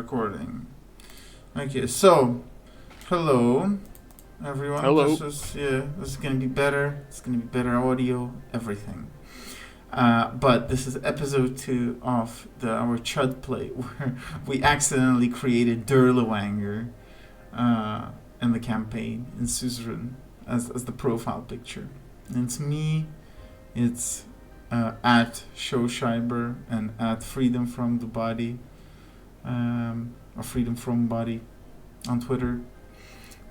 recording. Okay, so hello, everyone. Hello. This is gonna be better. It's gonna be better audio, everything. But this is episode 2 of our Chudplay, where we accidentally created Dirlechad in the campaign in Suzerain as the profile picture. And it's me. It's at Showschreiber and at Freedom from the Body, or Freedom from Body on Twitter.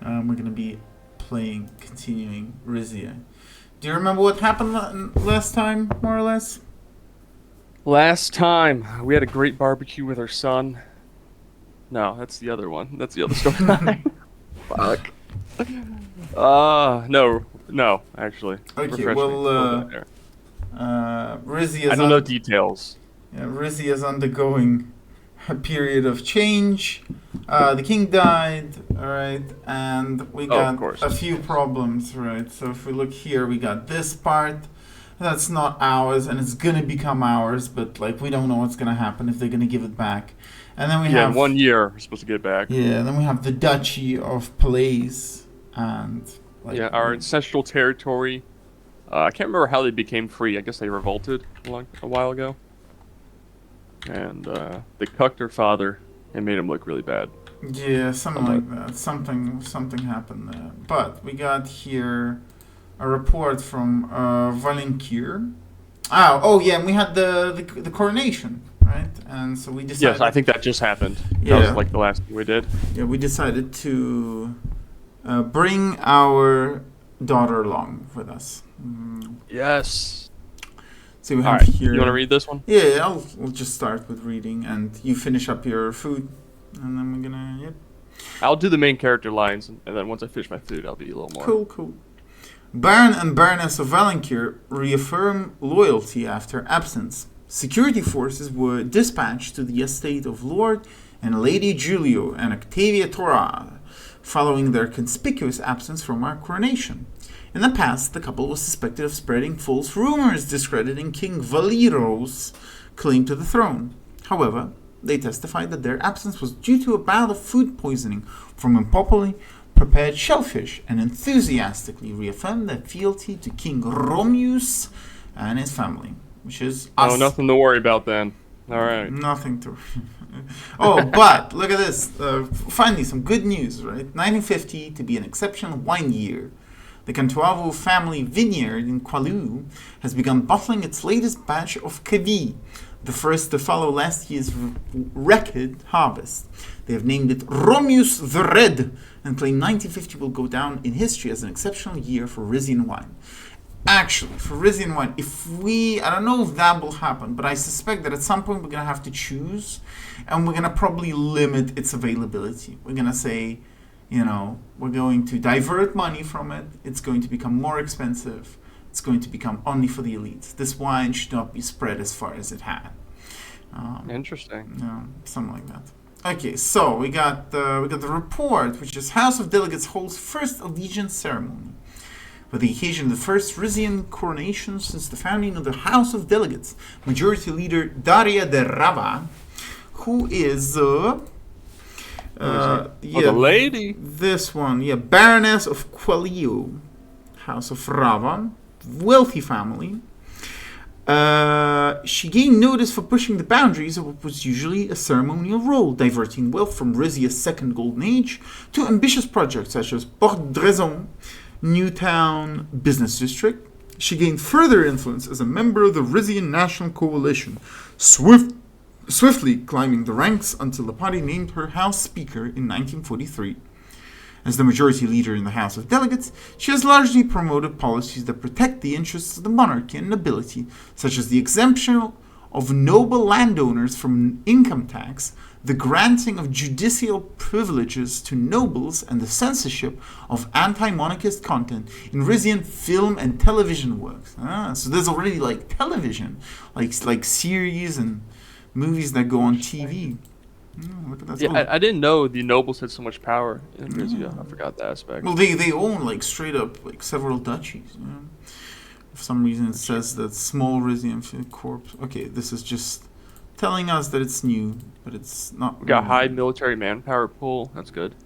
We're gonna be continuing Rizzia. Do you remember what happened last time, more or less? Last time, we had a great barbecue with our son. No, that's the other one. That's the other story. Fuck. No, actually. Okay, Refresh well, me. Rizzia I don't know details. Yeah, Rizzia is undergoing a period of change. The king died, alright, and we got a few problems, right? So if we look here, we got this part that's not ours, and it's gonna become ours, but like we don't know what's gonna happen if they're gonna give it back. And then we have 1 year we're supposed to get it back. Yeah, then we have the Duchy of Palais, and our ancestral territory. I can't remember how they became free. I guess they revolted a while ago. And they cucked their father and made him look really bad. Yeah, something like that. Something happened there. But we got here a report from Valenkir. And we had the coronation, right? And so we decided. Yes, I think that just happened. Yeah. That was like the last thing we did. Yeah, we decided to bring our daughter along with us. Yes. So we have here. You want to read this one? Yeah, we'll just start with reading, and you finish up your food, and then we're gonna. Yep. I'll do the main character lines, and then once I finish my food, I'll be a little more. Cool. Baron and Baroness of Valenkir reaffirm loyalty after absence. Security forces were dispatched to the estate of Lord and Lady Julio and Octavia Torah, following their conspicuous absence from our coronation. In the past, the couple was suspected of spreading false rumors discrediting King Valiro's claim to the throne. However, they testified that their absence was due to a bout of food poisoning from improperly prepared shellfish, and enthusiastically reaffirmed their fealty to King Romius and his family, which is us. Oh, nothing to worry about then. All right. Nothing to Oh, but look at this. Finally, some good news, right? 1950 to be an exceptional wine year. The Cantuavo family vineyard in Qualu has begun bottling its latest batch of Cavie, the first to follow last year's record harvest. They have named it Romius the Red and claim 1950 will go down in history as an exceptional year for Rizzian wine. Actually, for Rizzian wine, I don't know if that will happen, but I suspect that at some point we're going to have to choose, and we're going to probably limit its availability. We're going to say, we're going to divert money from it. It's going to become more expensive. It's going to become only for the elites. This wine should not be spread as far as it had. Interesting. Something like that. Okay, so we got the report, which is House of Delegates holds first allegiance ceremony. For the occasion of the first Rizzian coronation since the founding of the House of Delegates, Majority Leader Daria de Rava, who is the lady. This one, Baroness of Qualio, House of Rava, wealthy family. She gained notice for pushing the boundaries of what was usually a ceremonial role, diverting wealth from Rizzia's second golden age to ambitious projects such as Port Drezon, Newtown Business District. She gained further influence as a member of the Rizzian National Coalition, swiftly climbing the ranks until the party named her House Speaker in 1943. As the majority leader in the House of Delegates, she has largely promoted policies that protect the interests of the monarchy and nobility, such as the exemption of noble landowners from income tax, the granting of judicial privileges to nobles, and the censorship of anti-monarchist content in Rizzian film and television works. So there's already television, like series and movies that go on TV. Look at that. Yeah, I didn't know the nobles had so much power in Rizzia. I forgot that aspect. Well, they own straight up several duchies. For some reason it says that small Rizzian corpse. Okay, this is just telling us that it's new, but it's not. We got really. high military manpower pool. That's good.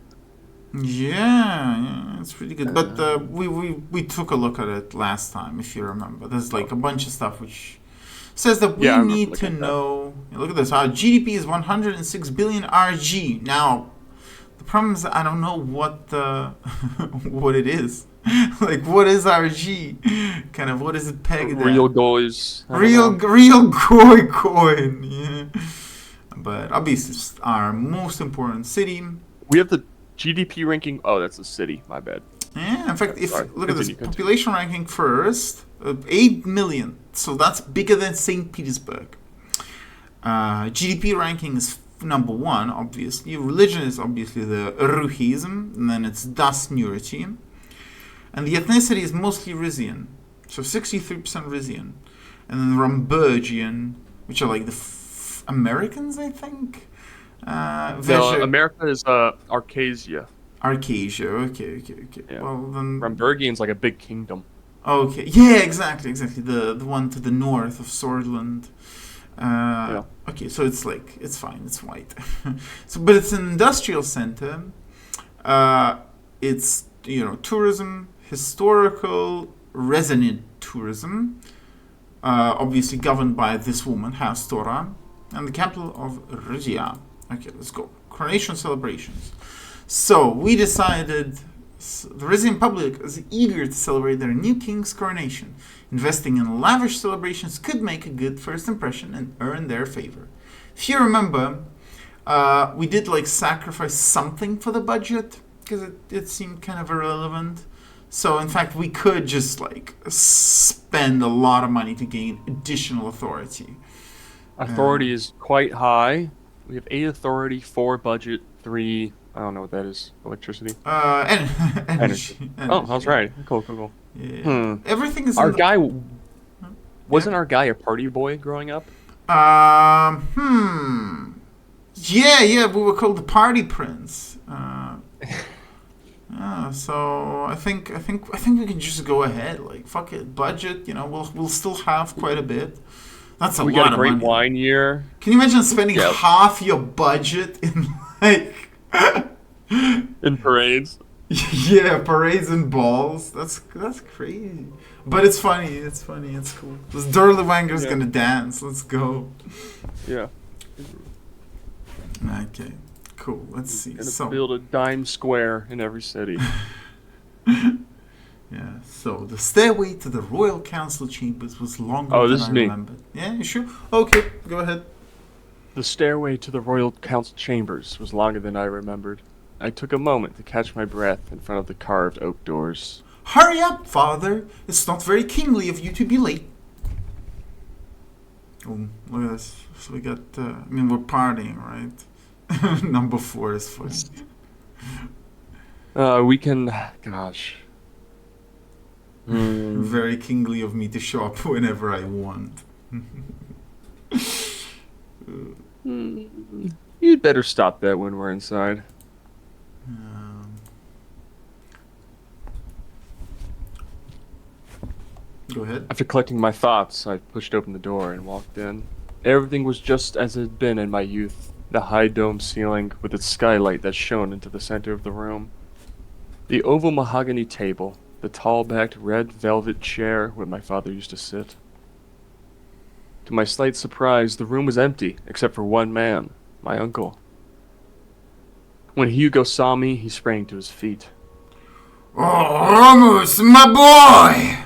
Yeah, it's pretty good. But we took a look at it last time, if you remember. There's like a bunch of stuff which says that we Yeah, I remember need to looking at that. know. Look at this. Our GDP is 106 billion RG. Now, the problem is I don't know what what it is. Like, what is RG? Kind of, what is it pegged at? Real goals. Real Goy coin. Yeah. But obviously, it's our most important city. We have the GDP ranking. Oh, that's the city. My bad. Yeah, in fact, if Sorry, look at this continue. population ranking first, 8 million. So that's bigger than St. Petersburg. GDP ranking is number 1, obviously. Religion is obviously the Ruhism, and then it's Das Nurity. And the ethnicity is mostly Rizzian, so 63% Rizzian. And then Ramburgian, which are like the Americans, I think. No, America is Arcasia. Arcasia, okay. Yeah. Well, then... Ramburgian's like a big kingdom. Okay, yeah, exactly. The one to the north of Swordland. Yeah. Okay, so it's like, it's fine, it's white. So, but it's an industrial center. It's, tourism, historical, resident tourism, obviously governed by this woman, House Torah, and the capital of Rizzia. Okay, let's go. Coronation celebrations. So, we decided the Rizzian public is eager to celebrate their new king's coronation. Investing in lavish celebrations could make a good first impression and earn their favor. If you remember, we did like sacrifice something for the budget because it seemed kind of irrelevant. So in fact, we could just like spend a lot of money to gain additional authority. Authority is quite high. We have 8 authority, 4 budget, 3. I don't know what that is. Electricity. Energy. Oh, I was right. Cool. Yeah. Everything is Our in the- guy wasn't our guy a party boy growing up? Yeah, we were called the Party Prince. So I think we can just go ahead. Like, fuck it, budget. We'll still have quite a bit. That's a We lot got a of great money. wine year. Can you imagine spending Yeah. half your budget in like In parades. yeah, parades and balls? That's crazy. But it's funny. It's cool. This Dirlewanger's Yeah. gonna dance. Let's go. Yeah. Okay, cool. Let's see. Gonna So build a dime square in every city. yeah, so the stairway to the royal council chambers was longer Oh, than this I is me. remembered. Yeah, you sure? Okay, go ahead. The stairway to the royal council chambers was longer than I remembered. I took a moment to catch my breath in front of the carved oak doors. Hurry up, father. It's not very kingly of you to be late. Oh, look at this. So we got, we're partying, right? Number 4 is funny. We can... Gosh. Very kingly of me to show up whenever I want. You'd better stop that when we're inside. Go ahead. After collecting my thoughts, I pushed open the door and walked in. Everything was just as it had been in my youth. The high dome ceiling with its skylight that shone into the center of the room. The oval mahogany table, the tall-backed red velvet chair where my father used to sit. To my slight surprise, the room was empty, except for one man, my uncle. When Hugo saw me, he sprang to his feet. Oh, Romus, my boy!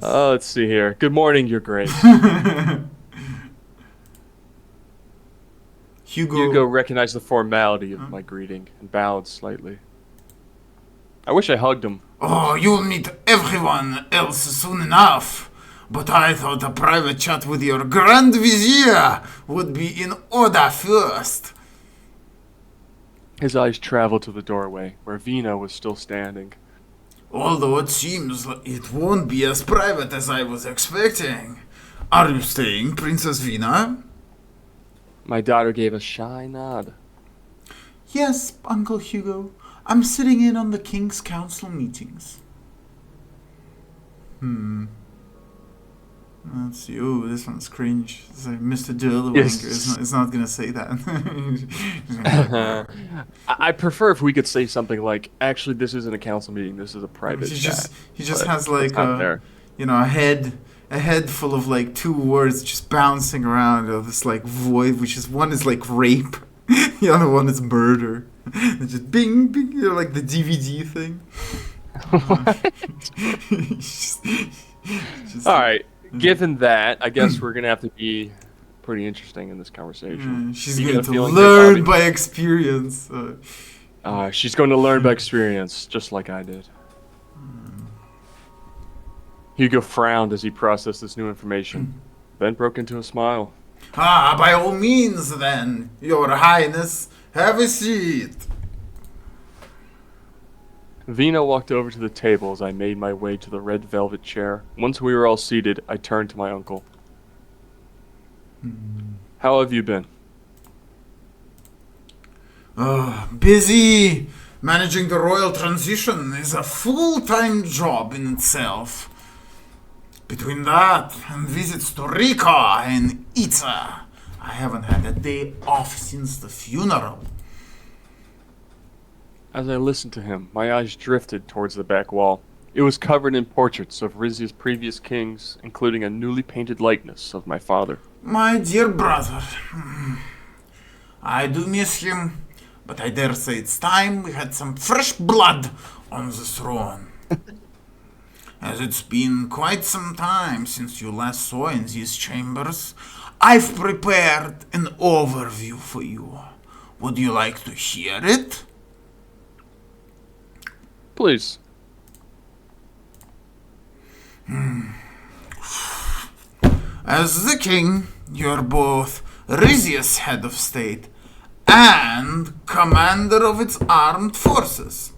Let's see here. Good morning, Your Grace. Hugo recognized the formality of my greeting and bowed slightly. I wish I hugged him. Oh, you'll meet everyone else soon enough. But I thought a private chat with your Grand Vizier would be in order first. His eyes traveled to the doorway, where Vina was still standing. Although it seems like it won't be as private as I was expecting. Are you staying, Princess Vina? My daughter gave a shy nod. Yes, Uncle Hugo. I'm sitting in on the King's Council meetings. Let's see. Oh, this one's cringe. It's like Mr. Dirlechad Yes. is not gonna say that. He's gonna be like, I prefer if we could say something like, "Actually, this isn't a council meeting. This is a private chat." he just But has it's like not there. a head full of like two words just bouncing around of this like void, which is one is like rape, the other one is murder. It's just bing bing, like the DVD thing. It's just All like, right. Given that, I guess we're gonna have to be pretty interesting in this conversation. she's You got going a to feeling there, learn Bobby? by experience. She's going to learn by experience, just like I did. Hugo frowned as he processed this new information, then broke into a smile. By all means, then, Your Highness, have a seat. Vina walked over to the table as I made my way to the red velvet chair. Once we were all seated, I turned to my uncle. How have you been? Busy. Managing the royal transition is a full-time job in itself. Between that and visits to Rika and Itza, I haven't had a day off since the funeral. As I listened to him, my eyes drifted towards the back wall. It was covered in portraits of Rizzia's previous kings, including a newly painted likeness of my father. My dear brother, I do miss him, but I dare say it's time we had some fresh blood on the throne. As it's been quite some time since you last saw in these chambers, I've prepared an overview for you. Would you like to hear it? Please. As the king, you're both Rizzia's head of state and commander of its armed forces,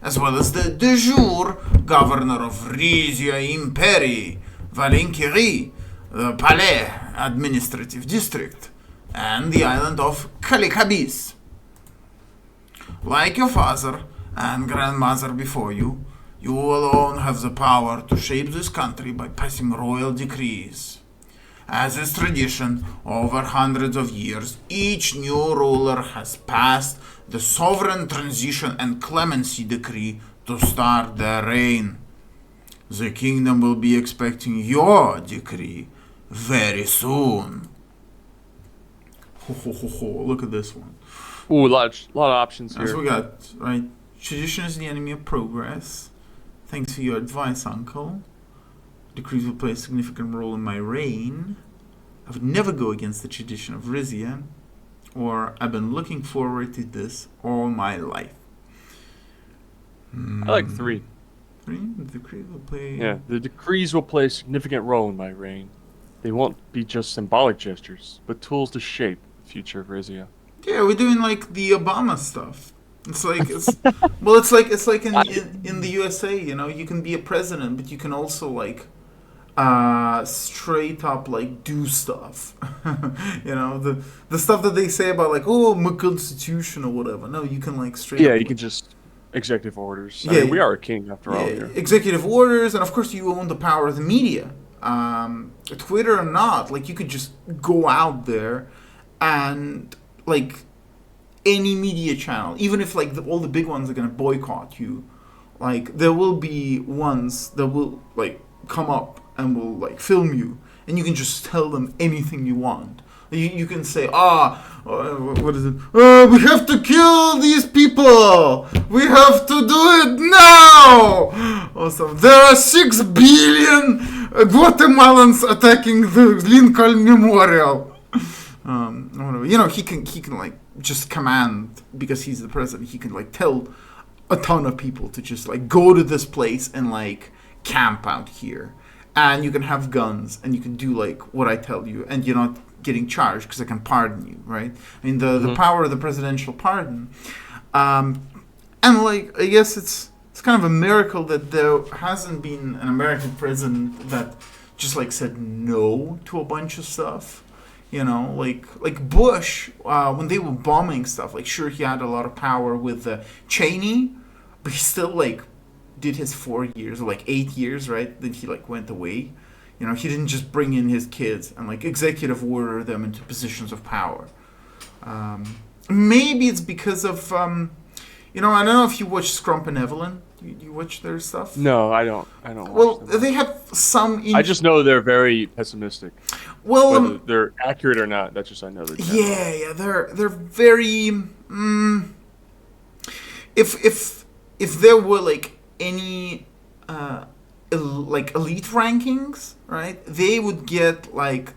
as well as the de jure governor of Rizzia Imperi, Valenkirie, the Palais administrative district, and the island of Kalikabis. Like your father and grandmother before you, you alone have the power to shape this country by passing royal decrees. As is tradition, over hundreds of years, each new ruler has passed the sovereign transition and clemency decree to start their reign. The kingdom will be expecting your decree very soon. Ho ho ho ho, look at this one. Ooh, a lot of options So here. we got, right, tradition is the enemy of progress. Thanks for your advice, uncle. Decrees will play a significant role in my reign. I would never go against the tradition of Rizzia, or I've been looking forward to this all my life. I like 3. The decree will play... Yeah, the decrees will play a significant role in my reign. They won't be just symbolic gestures, but tools to shape the future of Rizzia. Yeah, we're doing like the Obama stuff. It's like it's like in the USA, you know, you can be a president, but you can also like straight up like do stuff. You know, the stuff that they say about like, oh, my constitution or whatever. No, you can like straight Yeah, up, you can just executive orders. I Yeah, mean, we are a king after all here. executive orders, and of course you own the power of the media. Twitter or not, like you could just go out there and like any media channel, even if like all the big ones are gonna boycott you, like there will be ones that will like come up and will like film you, and you can just tell them anything you want. You can say, what is it? We have to kill these people. We have to do it now. Awesome. There are 6 billion Guatemalans attacking the Lincoln Memorial. Whatever. You know, he can like just command, because he's the president. He can like tell a ton of people to just like go to this place and like camp out here, and you can have guns and you can do like what I tell you, and you're not getting charged because I can pardon you, right? I mean, the power of the presidential pardon, and like I guess it's kind of a miracle that there hasn't been an American president that just like said no to a bunch of stuff. You know, like Bush, when they were bombing stuff, like sure he had a lot of power with Cheney, but he still like did his 4 years or like 8 years, right? Then he like went away. He didn't just bring in his kids and like executive order them into positions of power. Maybe it's because of I don't know if you watch Scrump and Evelyn. You watch their stuff? No, I don't. I don't. Well, watch them. they have some. I just know they're very pessimistic. Well, whether they're accurate or not, that's just I know they're. Yeah, they're very. If there were like any like elite rankings, right? They would get like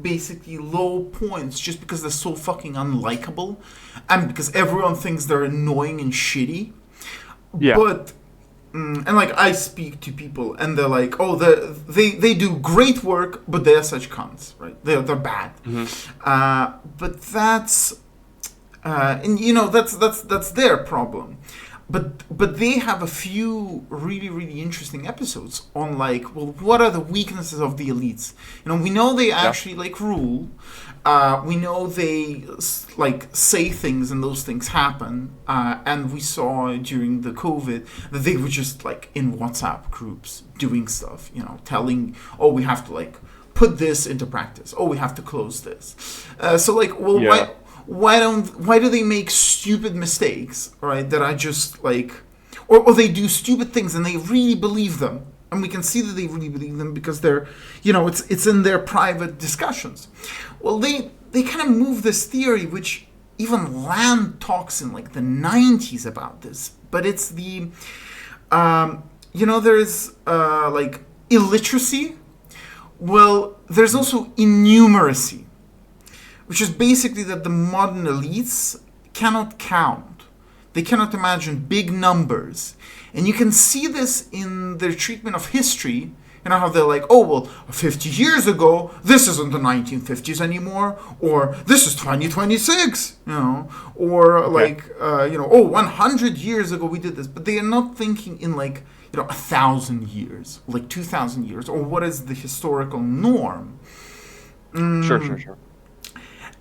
basically low points just because they're so fucking unlikable, and because everyone thinks they're annoying and shitty. Yeah. But and like I speak to people and they're like, oh, they do great work, but they're such cunts, right? They're bad. But that's and that's their problem. But they have a few really, really interesting episodes on like, well, what are the weaknesses of the elites? We know they actually like rule. We know they like say things and those things happen. And we saw during the COVID that they were just like in WhatsApp groups doing stuff, telling, oh, we have to like put this into practice. Oh, we have to close this. So like, well, why do they make stupid mistakes, right? That are just like, or they do stupid things and they really believe them, and we can see that they really believe them because they're, it's in their private discussions. Well, they kind of move this theory, which even Land talks in like the 90s about this, but it's the, there's like illiteracy. Well, there's also innumeracy, which is basically that the modern elites cannot count. They cannot imagine big numbers. And you can see this in their treatment of history. How they're like, oh, well, 50 years ago, this isn't the 1950s anymore, or this is 2026, or like, 100 years ago we did this. But they are not thinking in like, 1,000 years, like 2,000 years, or what is the historical norm. Sure.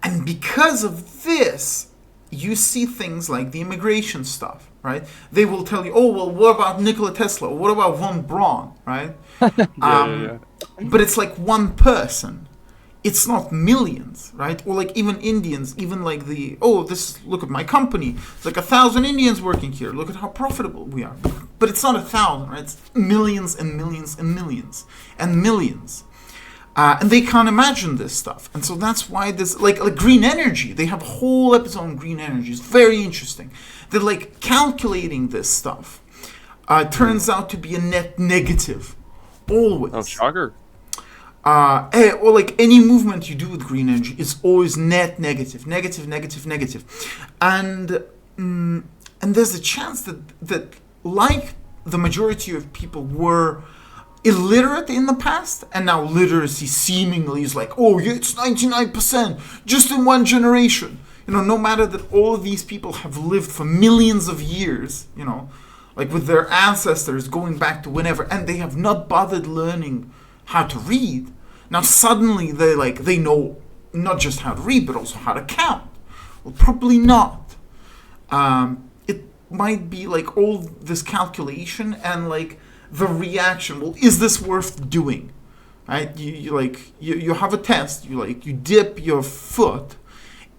And because of this, you see things like the immigration stuff, right? They will tell you, oh, well, what about Nikola Tesla? What about von Braun, right? Yeah. But it's like one person. It's not millions, right? Or like even Indians, even like look at my company. It's like 1,000 Indians working here. Look at how profitable we are. But it's not 1,000, right? It's millions and millions and millions and millions. And they can't imagine this stuff. And so that's why this, like green energy, they have a whole episode on green energy. It's very interesting. They're like calculating this stuff. Turns out to be a net negative. Always. Oh, shocker. Or like any movement you do with green energy is always net negative. And there's a chance that like the majority of people were illiterate in the past, and now literacy seemingly is like, oh, yeah, it's 99% just in one generation. No matter that all of these people have lived for millions of years, like with their ancestors going back to whenever, and they have not bothered learning how to read. Now suddenly they know not just how to read, but also how to count. Well, probably not. It might be like all this calculation and like the reaction. Well, is this worth doing? Right? You have a test. You dip your foot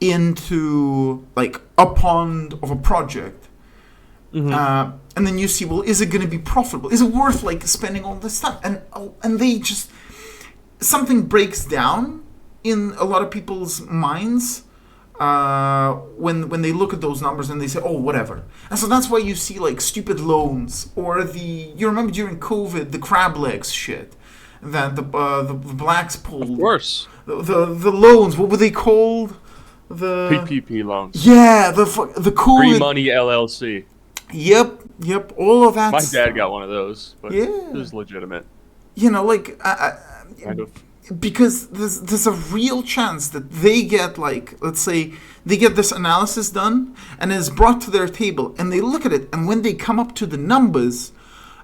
into like a pond of a project, and then you see, well, is it going to be profitable? Is it worth like spending all this time? And they just, something breaks down in a lot of people's minds when they look at those numbers and they say, oh, whatever. And so that's why you see like stupid loans, or you remember during COVID, the crab legs shit that the blacks pulled. Of course. The loans, what were they called? The PPP loans. Yeah, the COVID. Free Money LLC. Yep, all of that. My dad got one of those, but it was legitimate. Kind of. Because there's a real chance that they get, like, let's say, they get this analysis done, and it's brought to their table, and they look at it, and when they come up to the numbers,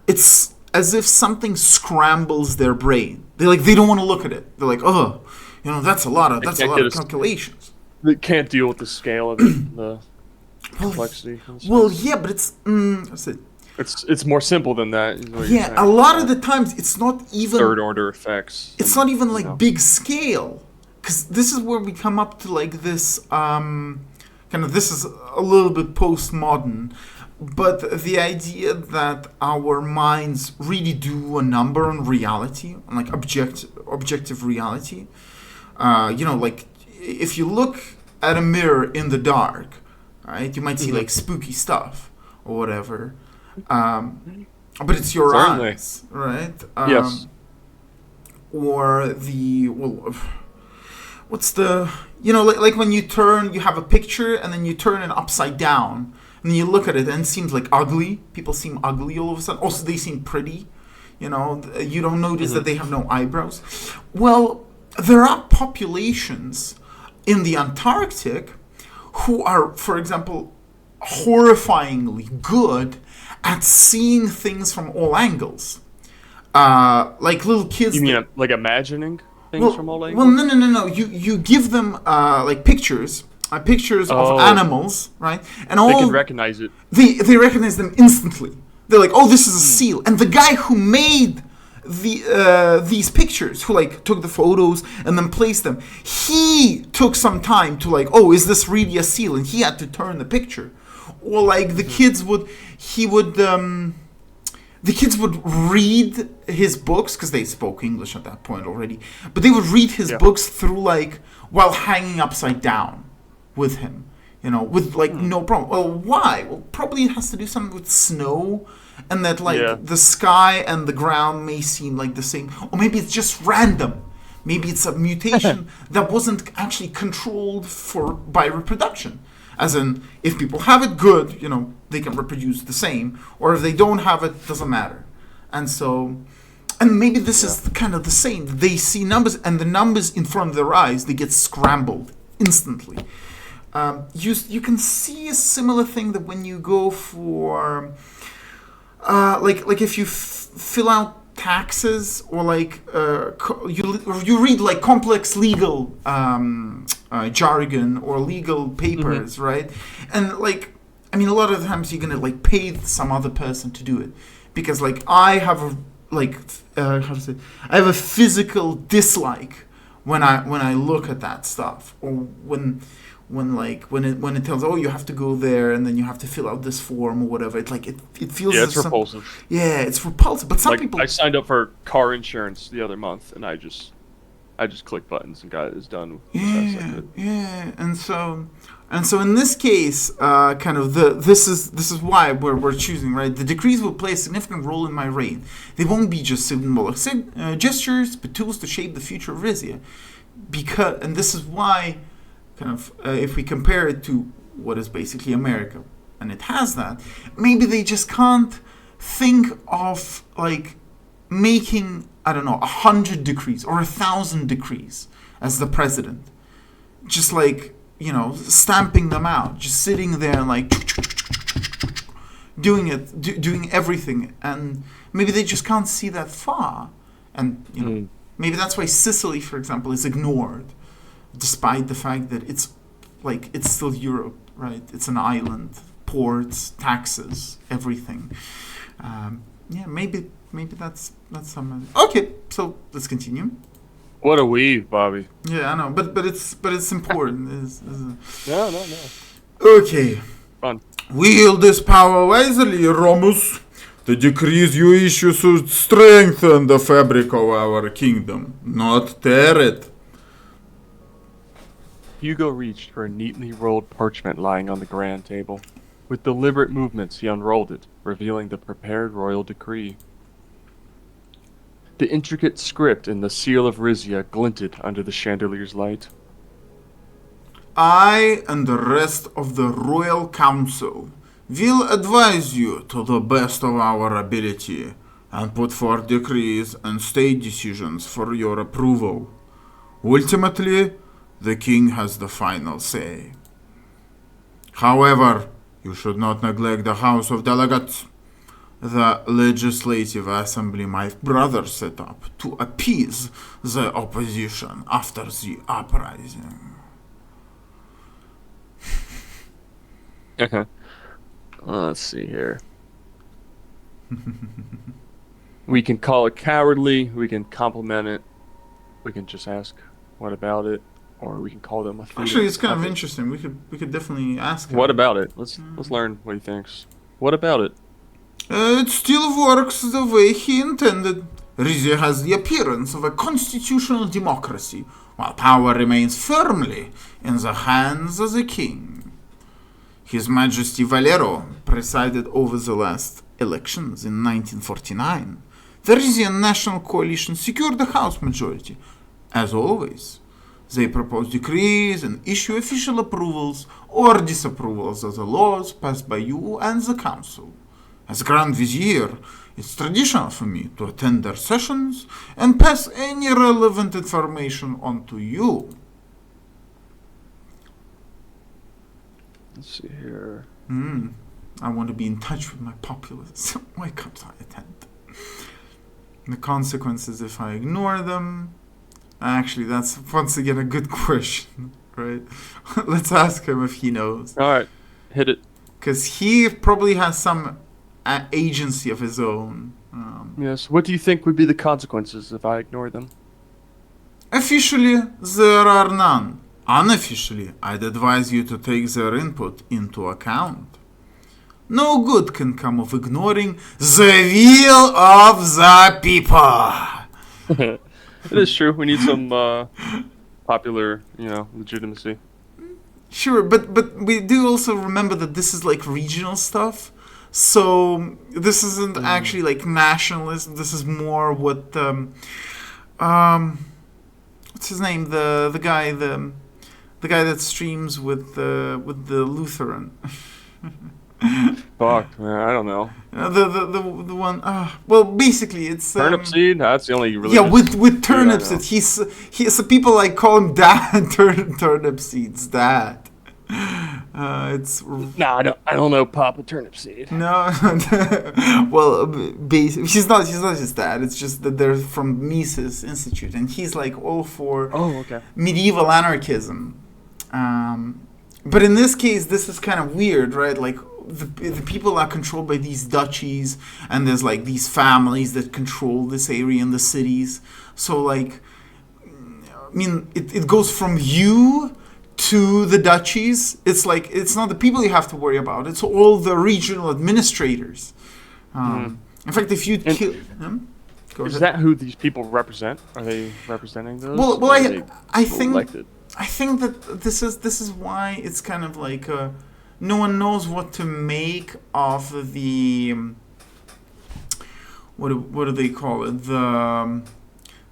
it's as if something scrambles their brain. They don't want to look at it. They're like, oh, that's a lot of calculations. They can't deal with the scale of it, the complexity. Well, yeah, but it's that's it. It's more simple than that. Is what you're Yeah, saying. a lot of the times it's not even third order effects. it's not even you like know. big scale, because this is where we come up to like this kind of, this is a little bit postmodern, but the idea that our minds really do a number on reality, on like objective reality. Like if you look at a mirror in the dark, right, you might see like spooky stuff or whatever. But it's your Certainly. eyes, right? Yes. Or what's the, like when you have a picture and then you turn it upside down and you look at it and it seems like ugly. People seem ugly all of a sudden. Also, they seem pretty. You don't notice that they have no eyebrows. Well, there are populations in the Antarctic who are, for example, horrifyingly good at seeing things from all angles. Like little kids. You mean like imagining things from all angles? Well, no. You give them like pictures of animals, right? And they can recognize it. They recognize them instantly. They're like, oh, this is a seal. And the guy who made these pictures, who like took the photos and then placed them, he took some time to like, oh, is this really a seal? And he had to turn the picture. Or like the kids would read his books, because they spoke English at that point already, but they would read his books through like while hanging upside down with him, with like no problem. Well, why? Well, probably it has to do something with snow, and that like the sky and the ground may seem like the same, or maybe it's just random. Maybe it's a mutation that wasn't actually controlled by reproduction. As in, if people have it, good, they can reproduce the same. Or if they don't have it, doesn't matter. And maybe this is kind of the same. They see numbers, and the numbers in front of their eyes, they get scrambled instantly. You can see a similar thing that when you go for, like if you fill out taxes, or like you read like complex legal jargon or legal papers, right? And like, I mean, a lot of the times you're gonna like pay some other person to do it, because like I have a I have a physical dislike when I look at that stuff, or when it tells, oh, you have to go there and then you have to fill out this form or whatever. It feels it's repulsive. Yeah, it's repulsive. But some people, I signed up for car insurance the other month, and I just clicked buttons and got it done. Yeah. And so in this case, kind of this is why we're choosing, right? The decrees will play a significant role in my reign. They won't be just symbolic gestures, but tools to shape the future of Rizzia. And this is why, kind of, if we compare it to what is basically America, and it has that, maybe they just can't think of like making, I don't know, 100 decrees or 1,000 decrees as the president, just like, stamping them out, just sitting there and like doing everything, and maybe they just can't see that far, and maybe that's why Sicily, for example, is ignored, despite the fact that it's still Europe, right? It's an island, ports, taxes, everything. Maybe that's some. Okay, so let's continue. What a weave, Bobby. Yeah, I know, but it's important. No. Okay. Fun. Wield this power wisely, Romus. The decrees you issue should strengthen the fabric of our kingdom, not tear it. Hugo reached for a neatly rolled parchment lying on the grand table. With deliberate movements, he unrolled it, revealing the prepared royal decree. The intricate script in the seal of Rizzia glinted under the chandelier's light. I and the rest of the Royal Council will advise you to the best of our ability and put forth decrees and state decisions for your approval. Ultimately, the king has the final say. However, you should not neglect the House of Delegates, the legislative assembly my brother set up to appease the opposition after the uprising. Let's see here. We can call it cowardly. We can compliment it. We can just ask, "What about it?" Or we can call them a thief. Actually, it's kind of interesting. We could definitely ask him. What about it? Let's learn what he thinks. What about it? It still works the way he intended. Rizzia has the appearance of a constitutional democracy, while power remains firmly in the hands of the king. His Majesty Valero presided over the last elections in 1949. The Rizzian National Coalition secured the House majority. As always, they propose decrees and issue official approvals or disapprovals of the laws passed by you and the Council. As Grand Vizier, it's traditional for me to attend their sessions and pass any relevant information on to you. Let's see here. I want to be in touch with my populace. Why can't I attend? The consequences if I ignore them. Actually, that's once again a good question, right? Let's ask him if he knows. All right, hit it. Because he probably has some agency of his own. Yes. What do you think would be the consequences if I ignore them? Officially, there are none. Unofficially, I'd advise you to take their input into account. No good can come of ignoring the will of the people. It is true. We need some popular, legitimacy. Sure, but we do also remember that this is like regional stuff. So this isn't actually like nationalism. This is more what what's his name? The guy that streams with the Lutheran. Fuck, man, I don't know. The one. Well, basically, it's Turnip seed. That's the only. Yeah, with turnip seeds. He's so people like call him Dad. Turnip seeds, Dad. It's no, I don't know Papa Turnip Seed. No, well, he's not his dad. It's just that they're from Mises Institute, and he's like all for medieval anarchism. But in this case, this is kind of weird, right? Like the people are controlled by these duchies, and there's like these families that control this area in the cities. So like, I mean, it goes from you to the duchies. It's like it's not the people you have to worry about. It's all the regional administrators. In fact, if you kill them, is that who these people represent? Are they representing those? Well, I think that this is why it's kind of like no one knows what to make of the what do they call it,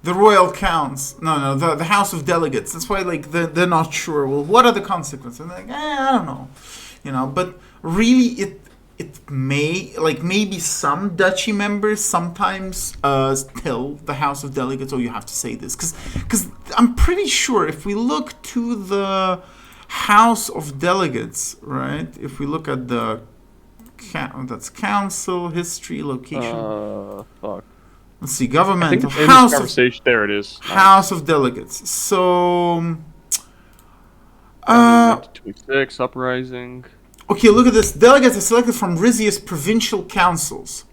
the royal counts. No, the House of Delegates. That's why like they're not sure. Well, what are the consequences? And they're like, I don't know, But really, it may like maybe some duchy members sometimes tell the House of Delegates, oh, you have to say this, because I'm pretty sure if we look to the House of Delegates, right? If we look at the that's council history location. Fuck. Let's see, government of House of there it is. House of Delegates. So 26 uprising. Okay, look at this. Delegates are selected from Rizzia's provincial councils.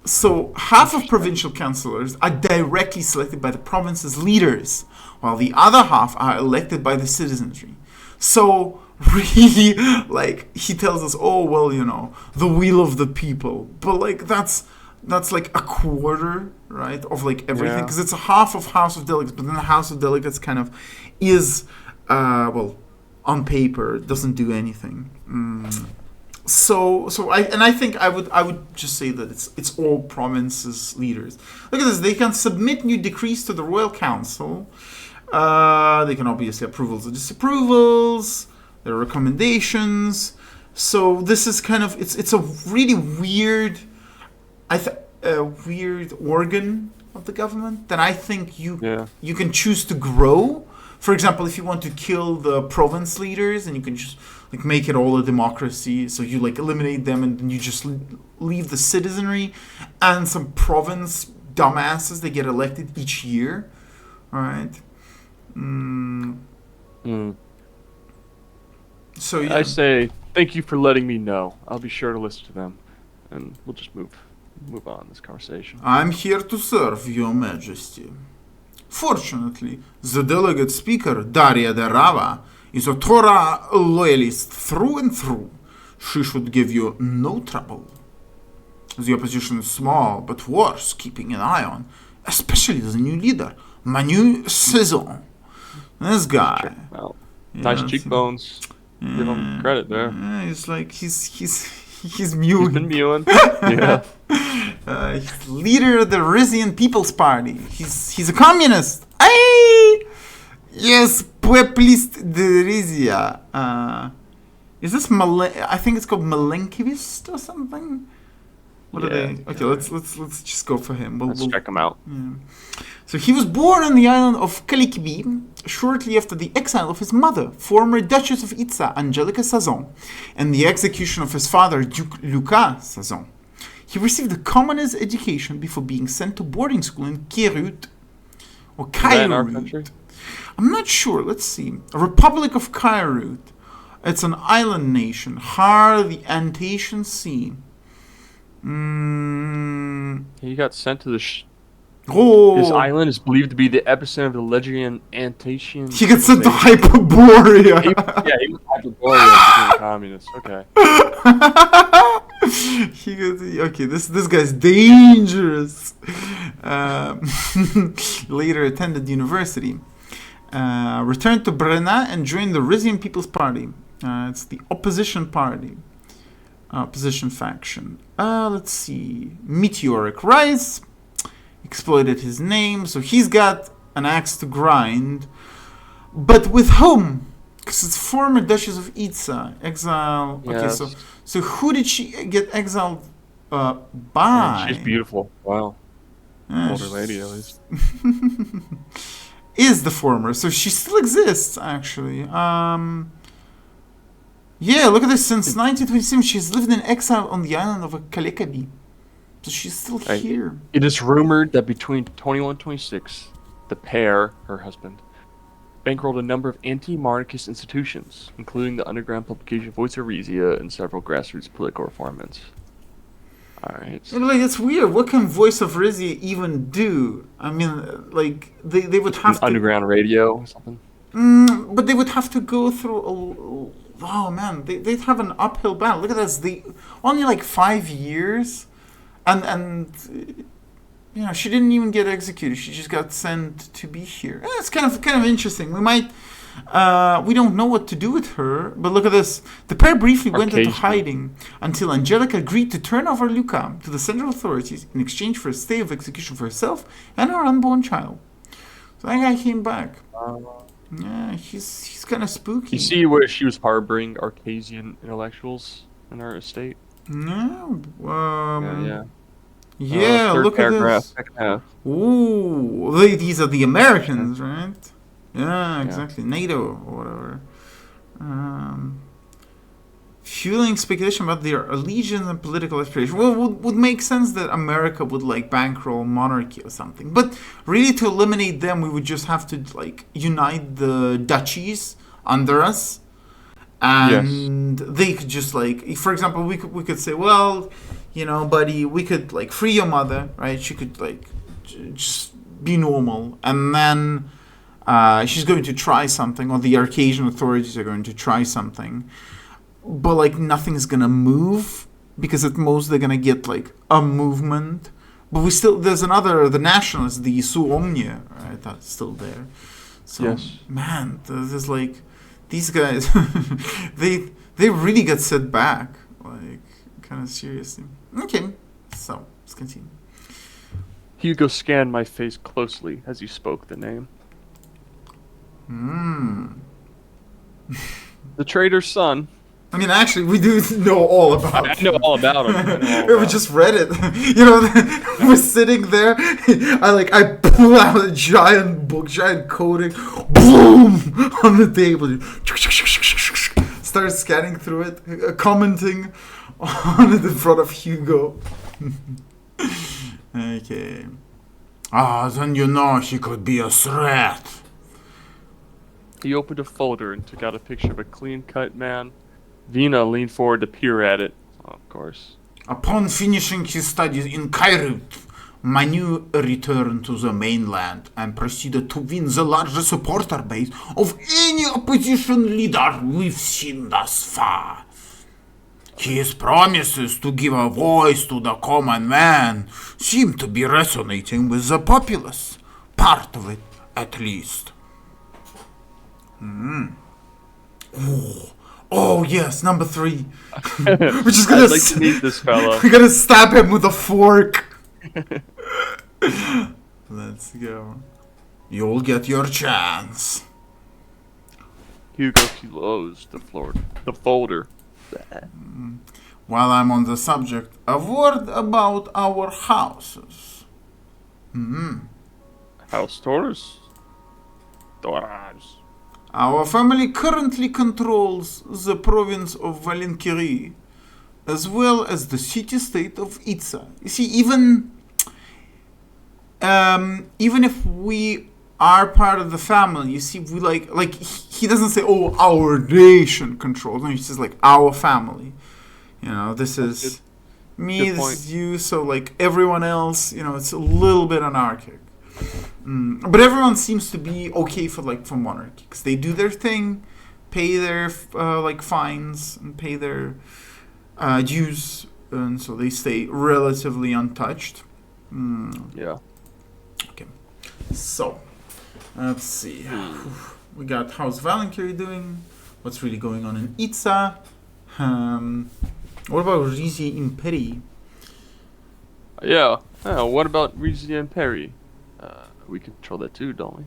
So half of provincial councillors are directly selected by the province's leaders, while the other half are elected by the citizenry. So really, like, he tells us, oh, well, the will of the people. But, like, that's like a quarter, right, of, like, everything. Because it's a half of House of Delegates, but then the House of Delegates kind of is, on paper, doesn't do anything. So I think I would just say that it's all provinces leaders. Look at this. They can submit new decrees to the Royal Council. They can obviously approvals or disapprovals. There are recommendations. So this is kind of it's a really weird, weird organ of the government that I think you can choose to grow. For example, if you want to kill the province leaders, and you can just like make it all a democracy, so you like eliminate them and then you just leave the citizenry and some province dumbasses, they get elected each year. All right. So yeah. I say thank you for letting me know. I'll be sure to listen to them. and we'll just move on this conversation. I'm here to serve, Your Majesty. Fortunately, the delegate speaker, Daria de Rava, is a Torah loyalist through and through. She should give you no trouble. The opposition is small, but worth keeping an eye on, especially the new leader, Manu Suzerain. This guy. Well, nice cheekbones. Give him credit there. He's like he's mewing. He's been mewing. Yeah. He's leader of the Rizzian People's Party. He's a communist. Hey, yes, Pueblist de Rizzia. Is this I think it's called Malenkivist or something. What are they? Okay, let's just go for him. Let's check him out. Yeah. So he was born on the island of Kalikbi shortly after the exile of his mother, former Duchess of Itza, Angelica Sazon, and the execution of his father, Duke Luca Sazon. He received a commoner's education before being sent to boarding school in Kirut, or Kairut. I'm not sure. Let's see. A Republic of Kairut. It's an island nation, Har the Antatian Sea. He got sent to the. Oh. This island is believed to be the epicenter of the Legendary Antatian. He got sent to Hyperborea. He was Hyperborea, became a communist. Okay. Okay, this guy's dangerous. Later attended university. Returned to Brena and joined the Rizzian People's Party. It's the opposition party. Opposition faction. Let's see. Meteoric Rise. Exploited his name. So he's got an axe to grind. But with whom? Because it's former Duchess of Itza. Exile. Yes. Okay, so who did she get exiled by? Yeah, she's beautiful. Wow. Older lady, at least. Is the former. So she still exists, actually. Yeah, look at this. Since 1927, she's lived in exile on the island of Kalekabi. So she's still here. It is rumored that between 21 and 26, the pair, her husband, bankrolled a number of anti-monarchist institutions, including the underground publication Voice of Rizzia and several grassroots political reformants. Alright. Yeah, like, it's weird. What can Voice of Rizzia even do? I mean, like, they would have to... Underground radio or something? But they would have to go through oh man, they'd have an uphill battle. Look at this. Only like 5 years, and you know, she didn't even get executed. She just got sent to be here. It's kind of interesting. We don't know what to do with her. But look at this. The pair briefly went into hiding until Angelica agreed to turn over Luca to the central authorities in exchange for a stay of execution for herself and her unborn child. So that guy came back. Yeah, he's kind of spooky. You see where she was harboring Arcasian intellectuals in her estate? No. Yeah, look at this. Ooh, these are the Americans, right? Yeah, exactly. NATO or whatever. Fueling speculation about their allegiance and political aspiration. Well, would make sense that America would like bankroll monarchy or something. But really, to eliminate them, we would just have to like unite the duchies under us, and they could just like, for example, we could say, well, you know, buddy, we could like free your mother, right? She could like just be normal, and then she's going to try something, or the Arcasian authorities are going to try something. But like nothing's gonna move, because at most they're gonna get like a movement. But there's the nationalists, the Su Omnia, right? That's still there. So man, there's like these guys, they really got set back, like kind of seriously. Okay, so let's continue. Hugo scanned my face closely as you spoke the name. The trader's son. I mean, actually, we do know all about him. I know all about him. We just read it. You know, we're sitting there. I pull out a giant book, giant coding, boom, on the table. Start scanning through it, commenting on it in front of Hugo. Okay. Then you know she could be a threat. He opened a folder and took out a picture of a clean-cut man. Vina leaned forward to peer at it. Oh, of course. Upon finishing his studies in Cairo, Manu returned to the mainland and proceeded to win the largest supporter base of any opposition leader we've seen thus far. His promises to give a voice to the common man seem to be resonating with the populace. Part of it, at least. Oh yes, number 3. We're just gonna I'd like to meet this fella. We're gonna stab him with a fork. Let's go. You'll get your chance. Hugo Kilos, the folder. While I'm on the subject, a word about our houses. House Taurus. Taurus. Our family currently controls the province of Valenkiri, as well as the city-state of Itza. You see, even if we are part of the family, you see, we like he doesn't say, "Oh, our nation controls." No, he says like our family. You know, this is me, Good this point. is you. So like everyone else, you know, it's a little bit anarchic. But everyone seems to be okay for monarchy because they do their thing, pay their fines and pay their dues, and so they stay relatively untouched. Yeah. Okay, so let's see. We got how's Valenkiri doing? What's really going on in Itza? What about Rizzia Imperi? Yeah. What about Rizzia and Perry? We control that too, don't we?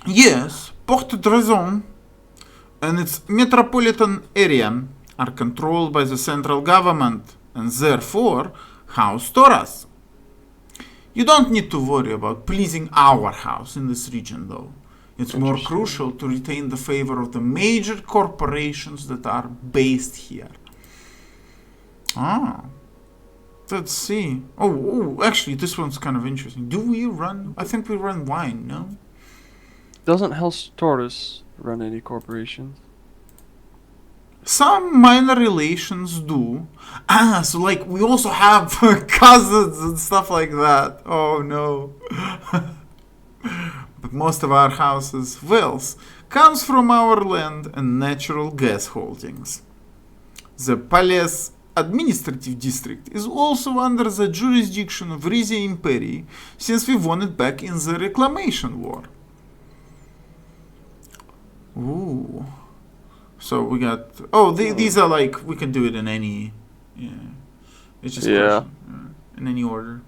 Yes, Port Drezon and its metropolitan area are controlled by the central government and therefore House Taurus. You don't need to worry about pleasing our house in this region though. It's more crucial to retain the favor of the major corporations that are based here. Let's see. Oh, actually, this one's kind of interesting. Do we run? I think we run wine, no? Doesn't House Taurus run any corporations? Some minor relations do. So like we also have cousins and stuff like that. Oh no. But most of our house's wealth comes from our land and natural gas holdings. The Palace Administrative District is also under the jurisdiction of Rizzia Imperi since we won it back in the Reclamation War. Ooh. So we got... Oh, these are like... We can do it in any... Yeah. It's just in any order.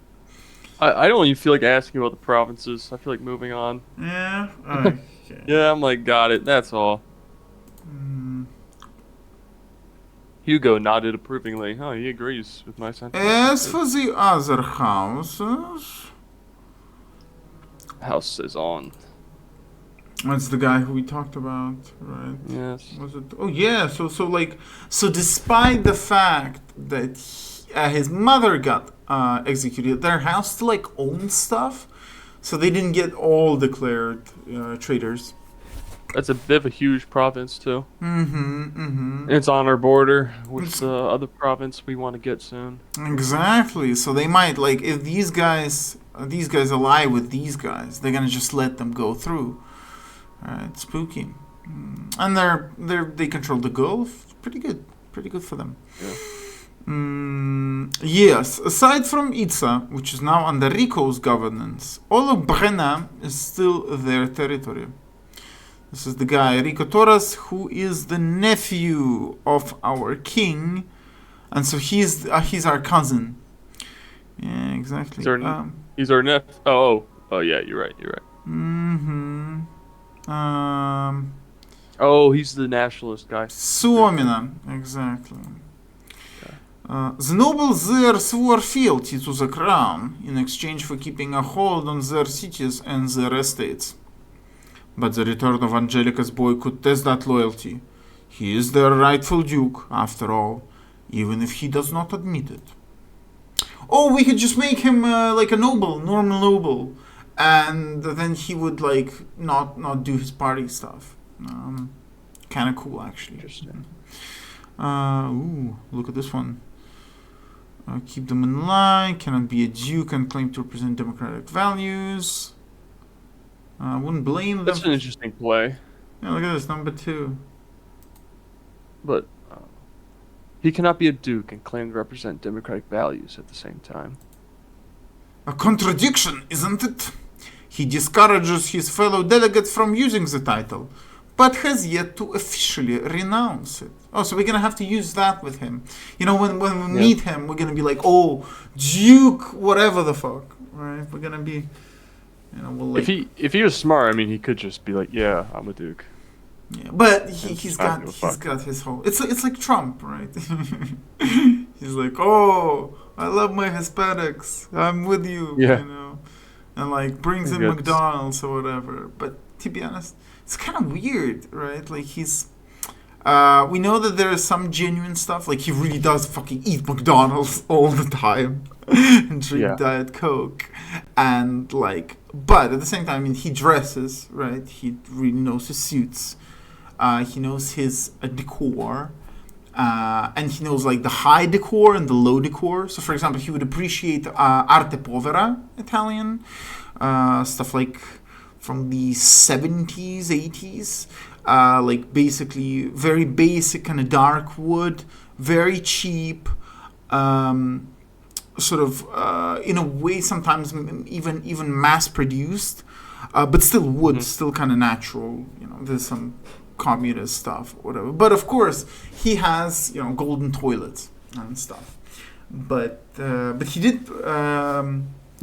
I don't even feel like asking about the provinces. I feel like moving on. Yeah? Okay. Yeah, I'm like, got it. That's all. Hugo nodded approvingly. Oh, he agrees with my sentiment. As for the other houses... House Suzerain. That's the guy who we talked about, right? Yes. Was it? Oh yeah. So despite the fact that his mother got executed, their house still like owns stuff, so they didn't get all declared traitors. That's a bit of a huge province too. It's on our border with the other province we want to get soon. Exactly. So they might like if these guys ally with these guys, they're gonna just let them go through. It's spooky. And they control the Gulf. Pretty good for them. Yeah. Yes, aside from Itza, which is now under Rico's governance, all of Brenna is still their territory. This is the guy, Rico Taurus, who is the nephew of our king, and so he's our cousin. Yeah, exactly. He's our nephew. Oh, yeah, you're right. Oh, he's the nationalist guy. Suomina, exactly. The nobles there swore fealty to the crown in exchange for keeping a hold on their cities and their estates. But the return of Angelica's boy could test that loyalty. He is their rightful duke, after all, even if he does not admit it. Oh, we could just make him like a noble, normal noble, and then he would like not do his party stuff. Kind of cool, actually. Interesting. Look at this one. Keep them in line. Cannot be a duke and claim to represent democratic values. I wouldn't blame them. That's an interesting play. Yeah, look at this, number 2. But he cannot be a duke and claim to represent democratic values at the same time. A contradiction, isn't it? He discourages his fellow delegates from using the title, but has yet to officially renounce it. Oh, so we're gonna have to use that with him. You know, when we meet him, we're gonna be like, oh, Duke, whatever the fuck, right? We're gonna be, you know, we'll like. If he was smart, I mean, he could just be like, yeah, I'm a duke. Yeah, but he's got his whole. It's like Trump, right? He's like, oh, I love my Hispanics. I'm with you. Yeah. You know, and like brings in McDonald's or whatever. But to be honest, it's kind of weird, right? Like he's. We know that there is some genuine stuff. Like he really does fucking eat McDonald's all the time and drink Diet Coke, and like. But at the same time, I mean, he dresses, right? He really knows his suits. He knows his decor, and he knows like the high decor and the low decor. So, for example, he would appreciate arte povera, Italian stuff like from the 70s, 80s, like basically very basic kind of dark wood, very cheap, sort of in a way sometimes even mass produced, but still wood, still kind of natural. You know, there's some communist stuff, whatever. But of course, he has golden toilets and stuff. But he did.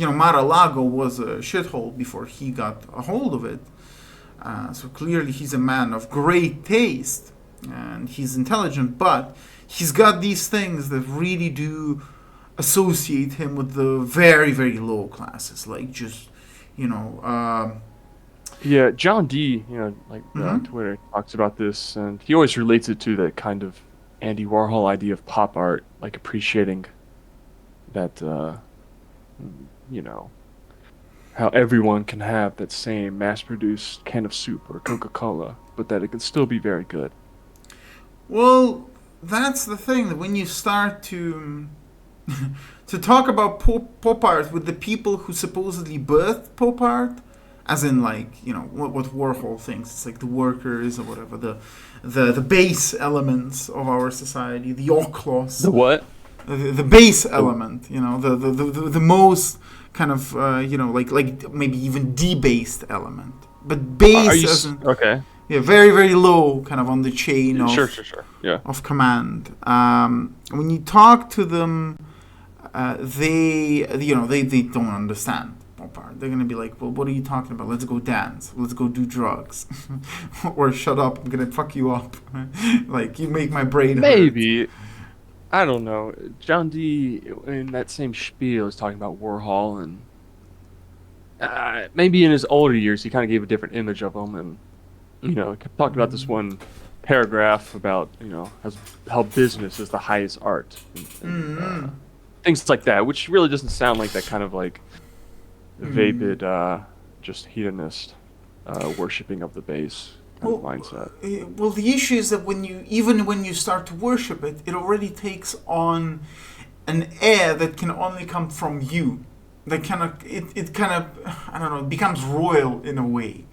Mar-a-Lago was a shithole before he got a hold of it. So clearly, he's a man of great taste and he's intelligent. But he's got these things that really do associate him with the very, very low classes, like just Yeah, John D, on Twitter talks about this, and he always relates it to that kind of Andy Warhol idea of pop art, like appreciating that, how everyone can have that same mass-produced can of soup or Coca-Cola, but that it can still be very good. Well, that's the thing, that when you start to talk about pop art with the people who supposedly birthed pop art, as in, like, what Warhol thinks. It's like the workers or whatever, the base elements of our society, the oikos. The what? The base element, the most kind of, like maybe even debased element. But base okay. Yeah, very, very low kind of on the chain of, sure. Yeah. of command. When you talk to them, they don't understand pop art. They're gonna be like, well, what are you talking about? Let's go dance. Let's go do drugs. Or shut up, I'm gonna fuck you up. Like, you make my brain Maybe. hurt. I don't know. John D, in that same spiel, is talking about Warhol, and maybe in his older years, he kind of gave a different image of him, and, talked about this one paragraph about, how business is the highest art. And, things like that, which really doesn't sound like that kind of, like, vapid, just hedonist worshipping of the base kind of mindset. Well, the issue is that when you start to worship it, it already takes on an air that can only come from you. That kind of it becomes royal in a way.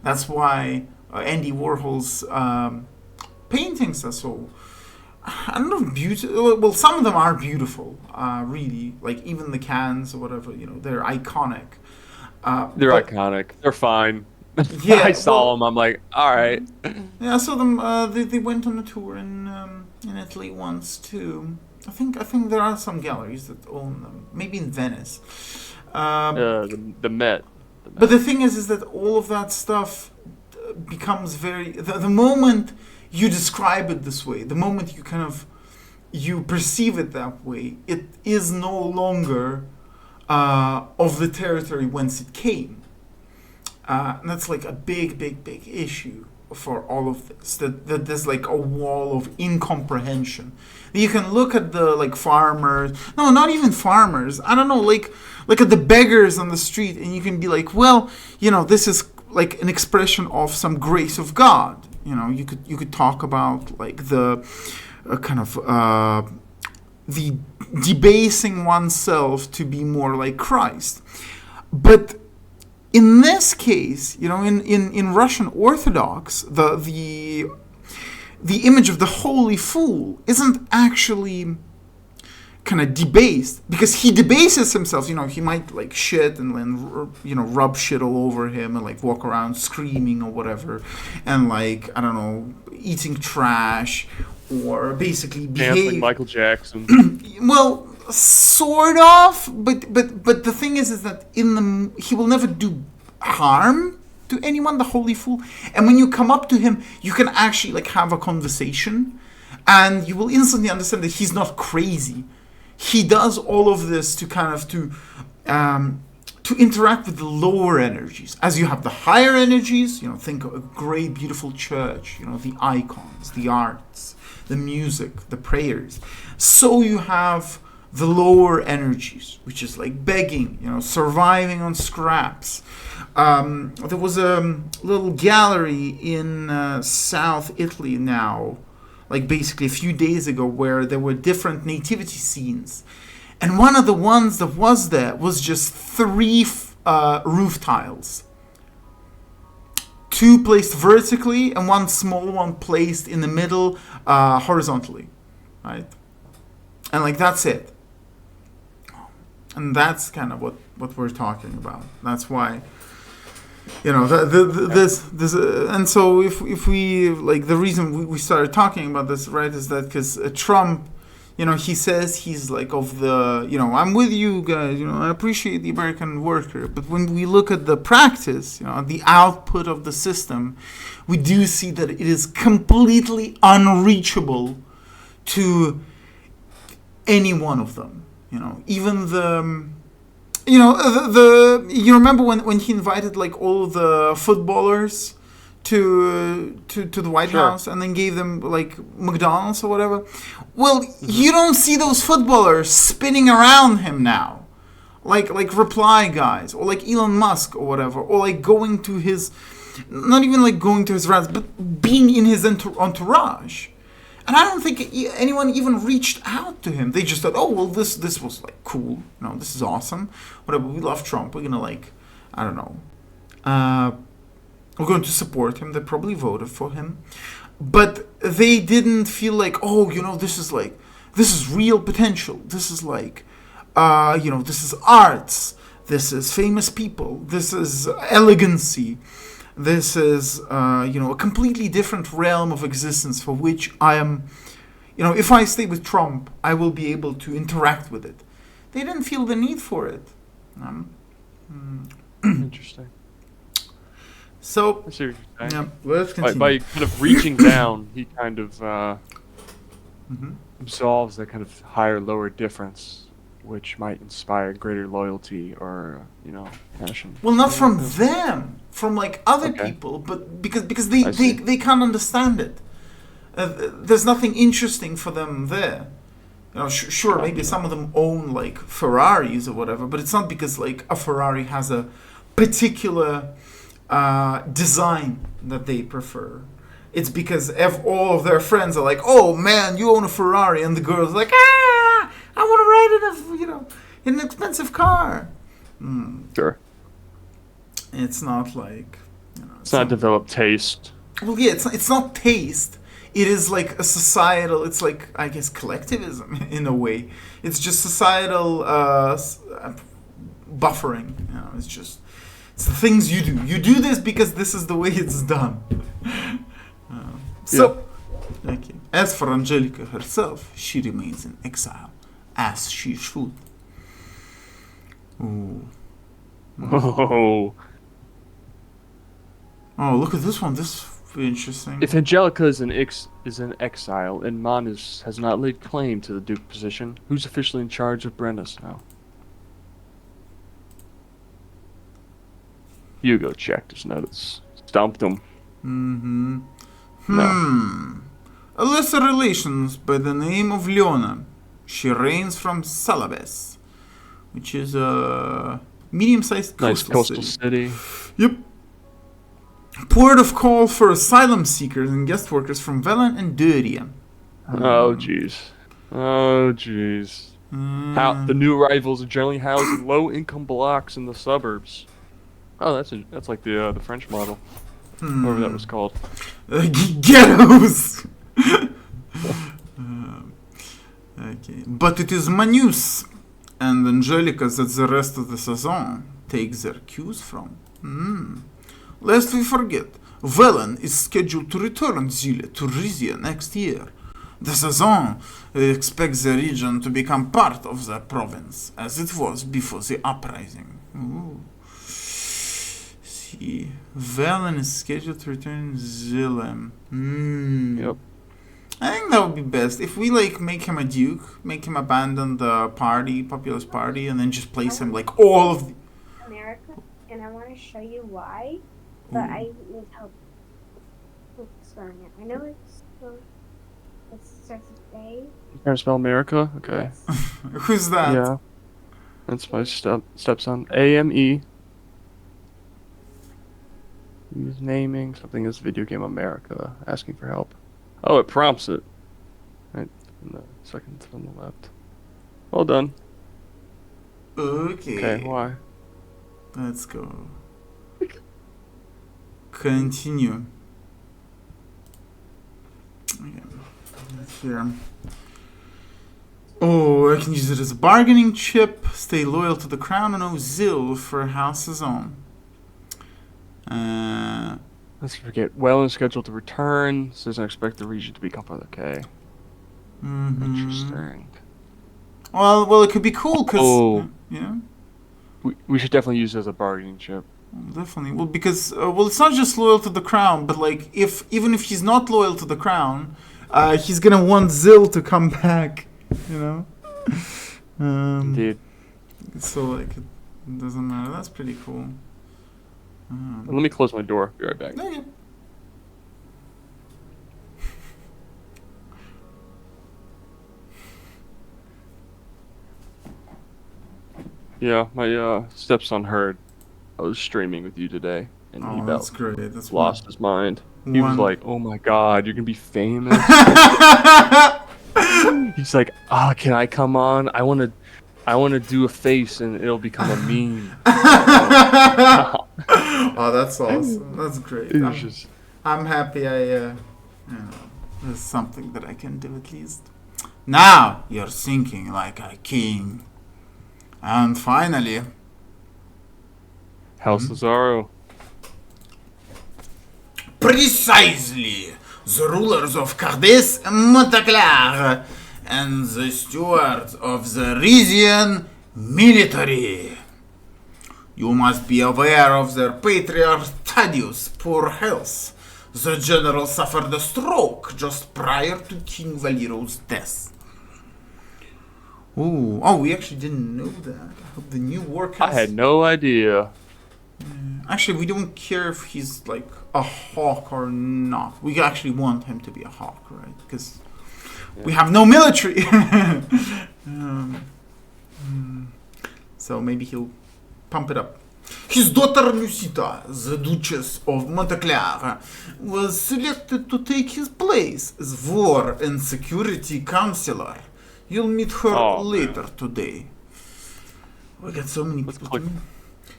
That's why Andy Warhol's paintings are so, I don't know, beautiful. Well, some of them are beautiful, really. Like even the cans or whatever, they're iconic. They're iconic. They're fine. Yeah, I saw them. I'm like, all right. Yeah, I saw them. They went on a tour in Italy once too. I think there are some galleries that own them. Maybe in Venice. The Met. But the thing is that all of that stuff becomes very. The moment you describe it this way, the moment you perceive it that way, it is no longer of the territory whence it came. And that's like a big issue for all of this. That there's like a wall of incomprehension. You can look at the farmers. No, not even farmers. I don't know, like at the beggars on the street, and you can be like, well, this is like an expression of some grace of God. You could talk about like the kind of the debasing oneself to be more like Christ. But in this case, in Russian Orthodox, the image of the holy fool isn't actually kind of debased, because he debases himself. He might like shit and then rub shit all over him and like walk around screaming or whatever, and like, I don't know, eating trash, or basically behave like Michael Jackson. well, sort of, but the thing is that he will never do harm to anyone, the holy fool. And when you come up to him, you can actually like have a conversation, and you will instantly understand that he's not crazy. He does all of this to kind of to interact with the lower energies. As you have the higher energies, think of a great, beautiful church, the icons, the arts, the music, the prayers. So you have the lower energies, which is like begging, surviving on scraps. There was a little gallery in South Italy now, like basically a few days ago, where there were different nativity scenes. And one of the ones that was there was just 3 roof tiles. 2 placed vertically and 1 small one placed in the middle horizontally, right? And like, that's it. And that's kind of what we're talking about. That's why, this and so if we like, the reason we started talking about this, right, is that because Trump, he says he's like of the, I'm with you guys, I appreciate the American worker, but when we look at the practice, the output of the system, we do see that it is completely unreachable to any one of them. Even the you remember when he invited like all the footballers to the White House, and then gave them like McDonald's or whatever. Well, you don't see those footballers spinning around him now, like Reply guys, or like Elon Musk or whatever, or like going to his, not even like going to his rants, but being in his entourage. And I don't think anyone even reached out to him. They just thought, oh, well, this was like cool. This is awesome. Whatever, we love Trump. We're going to like, I don't know. We're going to support him. They probably voted for him. But they didn't feel like, oh, this is real potential. This is like, this is arts. This is famous people. This is elegancy. This is, a completely different realm of existence for which I am, if I stay with Trump, I will be able to interact with it. They didn't feel the need for it. Interesting. So, I see what you're saying. Yeah, let's continue. By kind of reaching down, he kind of absolves that kind of higher-lower difference, which might inspire greater loyalty or, passion. Well, not from them, from like other people, but because they can't understand it. There's nothing interesting for them there. Sure, maybe some of them own like Ferraris or whatever, but it's not because like a Ferrari has a particular design that they prefer. It's because all of their friends are like, oh man, you own a Ferrari, and the girl's like, I want to ride in an expensive car. Sure. It's not like, it's not developed taste. Well, yeah, it's not taste. It is like a societal. It's like, I guess, collectivism in a way. It's just societal buffering. It's the things you do. You do this because this is the way it's done. Thank you. As for Angelica herself, she remains in exile, as she should. Ooh. Oh, look at this one. This is interesting. If Angelica is in exile and Manus has not laid claim to the Duke position, who's officially in charge of Brennus now? Hugo checked his notes. Stumped him. Illicit relations by the name of Leona. She reigns from Salabes, which is a medium-sized coastal city. Yep. Port of call for asylum seekers and guest workers from Velen and Duria. Oh, jeez. Oh, jeez. How the new arrivals are generally housed in low-income blocks in the suburbs. Oh, that's like the French model, whatever that was called. Ghettos! Okay. But it is Manus and Angelica that the rest of the Suzerain take their cues from. Lest we forget, Velen is scheduled to return Zile to Rizzia next year. The Suzerain expects the region to become part of the province, as it was before the uprising. Ooh. See, Velen is scheduled to return Zile. Yep. I think that would be best if we like make him a duke, make him abandon the party, populist party, and then just place him like all of the America, and I want to show you why, but I need help with spelling it. I know it starts with A. You can spell America? Okay. Who's that? Yeah. That's my stepson. AME. He's naming something as video game America, asking for help. Oh, it prompts it. Right in the second from the left. Well done. Okay. Okay, why? Let's go. Continue. Here. Oh, I can use it as a bargaining chip. Stay loyal to the crown and owe Zil for House's own. Let's forget. Well, is scheduled to return. Doesn't expect the region to become part of the K. Interesting. Well, it could be cool because yeah. We should definitely use it as a bargaining chip. Definitely. Well, because it's not just loyal to the crown, but like even if he's not loyal to the crown, he's gonna want Zil to come back. You know. Indeed. So like it doesn't matter. That's pretty cool. Let me close my door. Be right back. Okay. Yeah, my stepson heard I was streaming with you today, and he that's great. That's lost his mind. He was like, "Oh my God, you're gonna be famous." He's like, "Ah, can I come on? I wanna do a face, and it'll become a meme." Oh, that's awesome. That's great. I'm happy there's something that I can do at least. Now you're thinking like a king. And finally, House Lazaro. Precisely, the rulers of Cardis and Montaclar, and the stewards of the Rizzian military. You must be aware of their patriarch Thaddeus' poor health. The general suffered a stroke just prior to King Valiro's death. Oh, we actually didn't know that. I hope the new war cast... I had no idea. Actually, we don't care if he's like a hawk or not. We actually want him to be a hawk, right? Because we have no military. So maybe he'll pump it up. His daughter Lucita, the Duchess of Montaclar, was selected to take his place as War and Security Counselor. You'll meet her later today. We got so many people.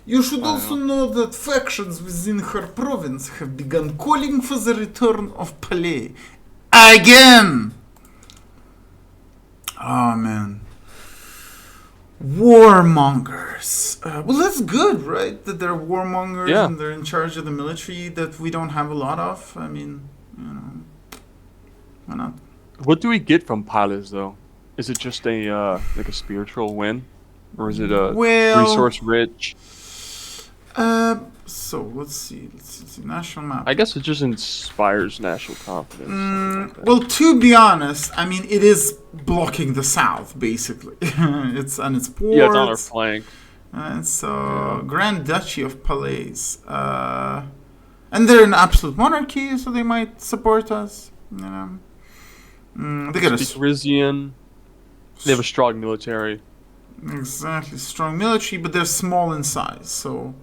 You should also know that factions within her province have begun calling for the return of Palais. Again! Oh, man. Warmongers. Well, that's good, right? That they're warmongers and they're in charge of the military that we don't have a lot of. I mean, why not? What do we get from Palace, though? Is it just a like a spiritual win, or is it a resource rich? So let's see. National map. I guess it just inspires national confidence. Well, to be honest, I mean it is blocking the south basically. It's on its ports. Yeah, it's on our flank. It's Grand Duchy of Palais, and they're an absolute monarchy, so they might support us. You know, they got a Rizzian. They have a strong military. Exactly, strong military, but they're small in size, so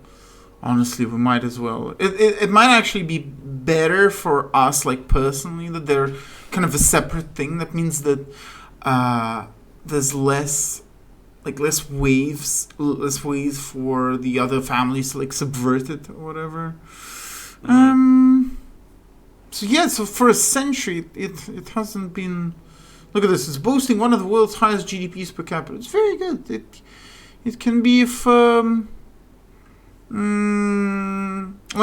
Honestly, we might as well. It might actually be better for us, like personally, that they're kind of a separate thing. That means that there's less waves for the other families to like subvert it or whatever. So yeah, so for a century it hasn't been. Look at this. It's boasting one of the world's highest GDPs per capita. It's very good. It can be if like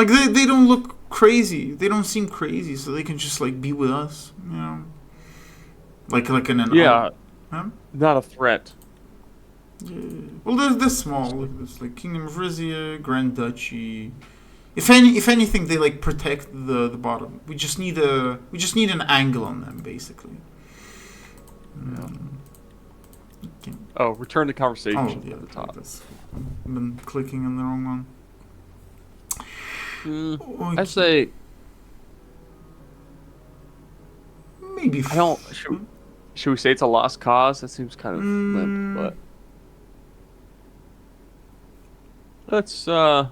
they don't look crazy. They don't seem crazy, so they can just like be with us. You know, like in an not a threat. Yeah. Well, they're small. Look at this, like Kingdom of Rizzia, Grand Duchy. If anything, they like protect the bottom. We just need an angle on them, basically. Okay. Oh, return to conversation Oh, yeah, at the top. I've been clicking on the wrong one. I'd say maybe. I don't. Should we say it's a lost cause? That seems kind of limp, but let's. So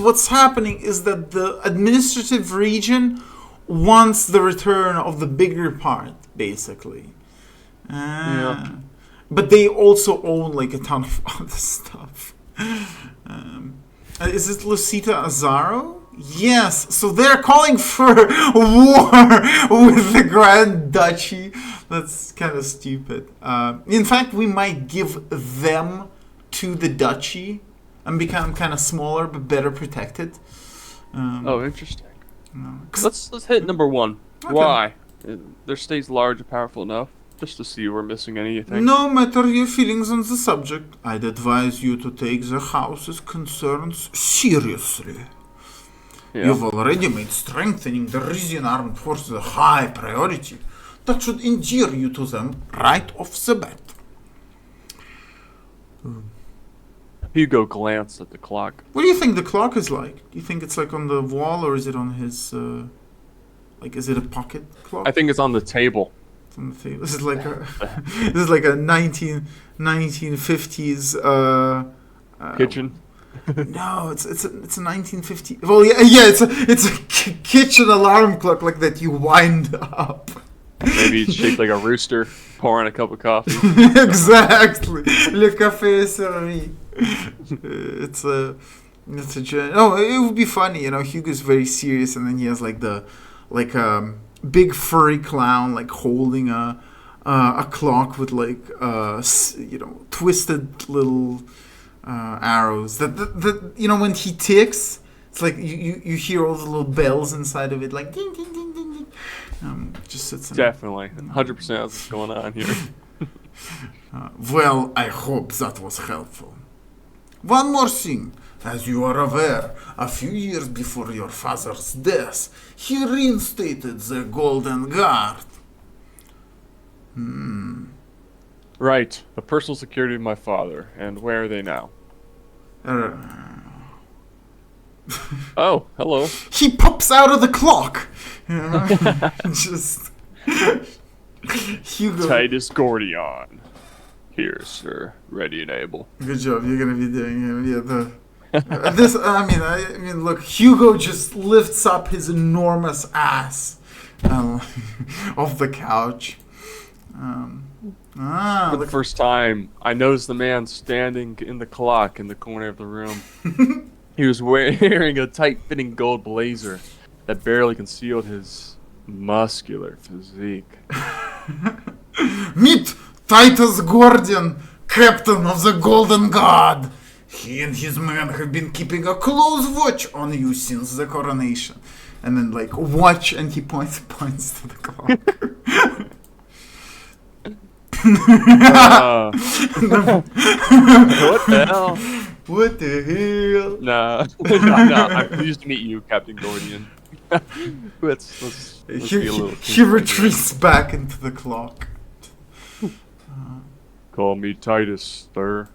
what's happening is that the administrative region wants the return of the bigger part, basically. Yeah. But they also own like a ton of other stuff. Is it Lucita Azaro? Yes. So they're calling for war with the Grand Duchy. That's kind of stupid. In fact, we might give them to the duchy and become kind of smaller but better protected. Interesting. No. Let's hit number one. Okay. Why? Their state's large and powerful enough. Just to see if we're missing anything. No matter your feelings on the subject, I'd advise you to take the house's concerns seriously. Yeah. You've already made strengthening the Rizzian armed forces a high priority. That should endear you to them right off the bat. Hugo glanced at the clock. What do you think the clock is like? Do you think it's like on the wall or is it on his... is it a pocket clock? I think it's on the table. On the table. This is like a 1950s Kitchen. No, it's a 1950. Well, yeah, it's a kitchen alarm clock like that you wind up. Maybe it's shaped like a rooster pouring a cup of coffee. Exactly. Le café est servi. It's a it would be funny, you know. Hugo's very serious, and then he has like big furry clown like holding a clock with like twisted little arrows that when he ticks, it's like you hear all the little bells inside of it like ding ding ding ding ding. Just sits in Definitely 100% that's what's going on here. Well, I hope that was helpful. One more thing. As you are aware, a few years before your father's death, he reinstated the Golden Guard. Right, the personal security of my father. And where are they now? Oh, hello. He pops out of the clock. Just Hugo. Titus Gordion. Here, sir. Ready and able. Good job. You're gonna be doing him. Yeah, this. I mean, look. Hugo just lifts up his enormous ass off the couch. For the first time, I noticed the man standing in the clock in the corner of the room. He was wearing a tight-fitting gold blazer that barely concealed his muscular physique. Meet Titus Gordian, captain of the Golden Guard. He and his men have been keeping a close watch on you since the coronation. And then, like, watch, and he points to the clock. What the hell? What the hell? Nah, I'm pleased to meet you, Captain Gordian. Let's be a little he retreats back into the clock. Call me Titus, sir.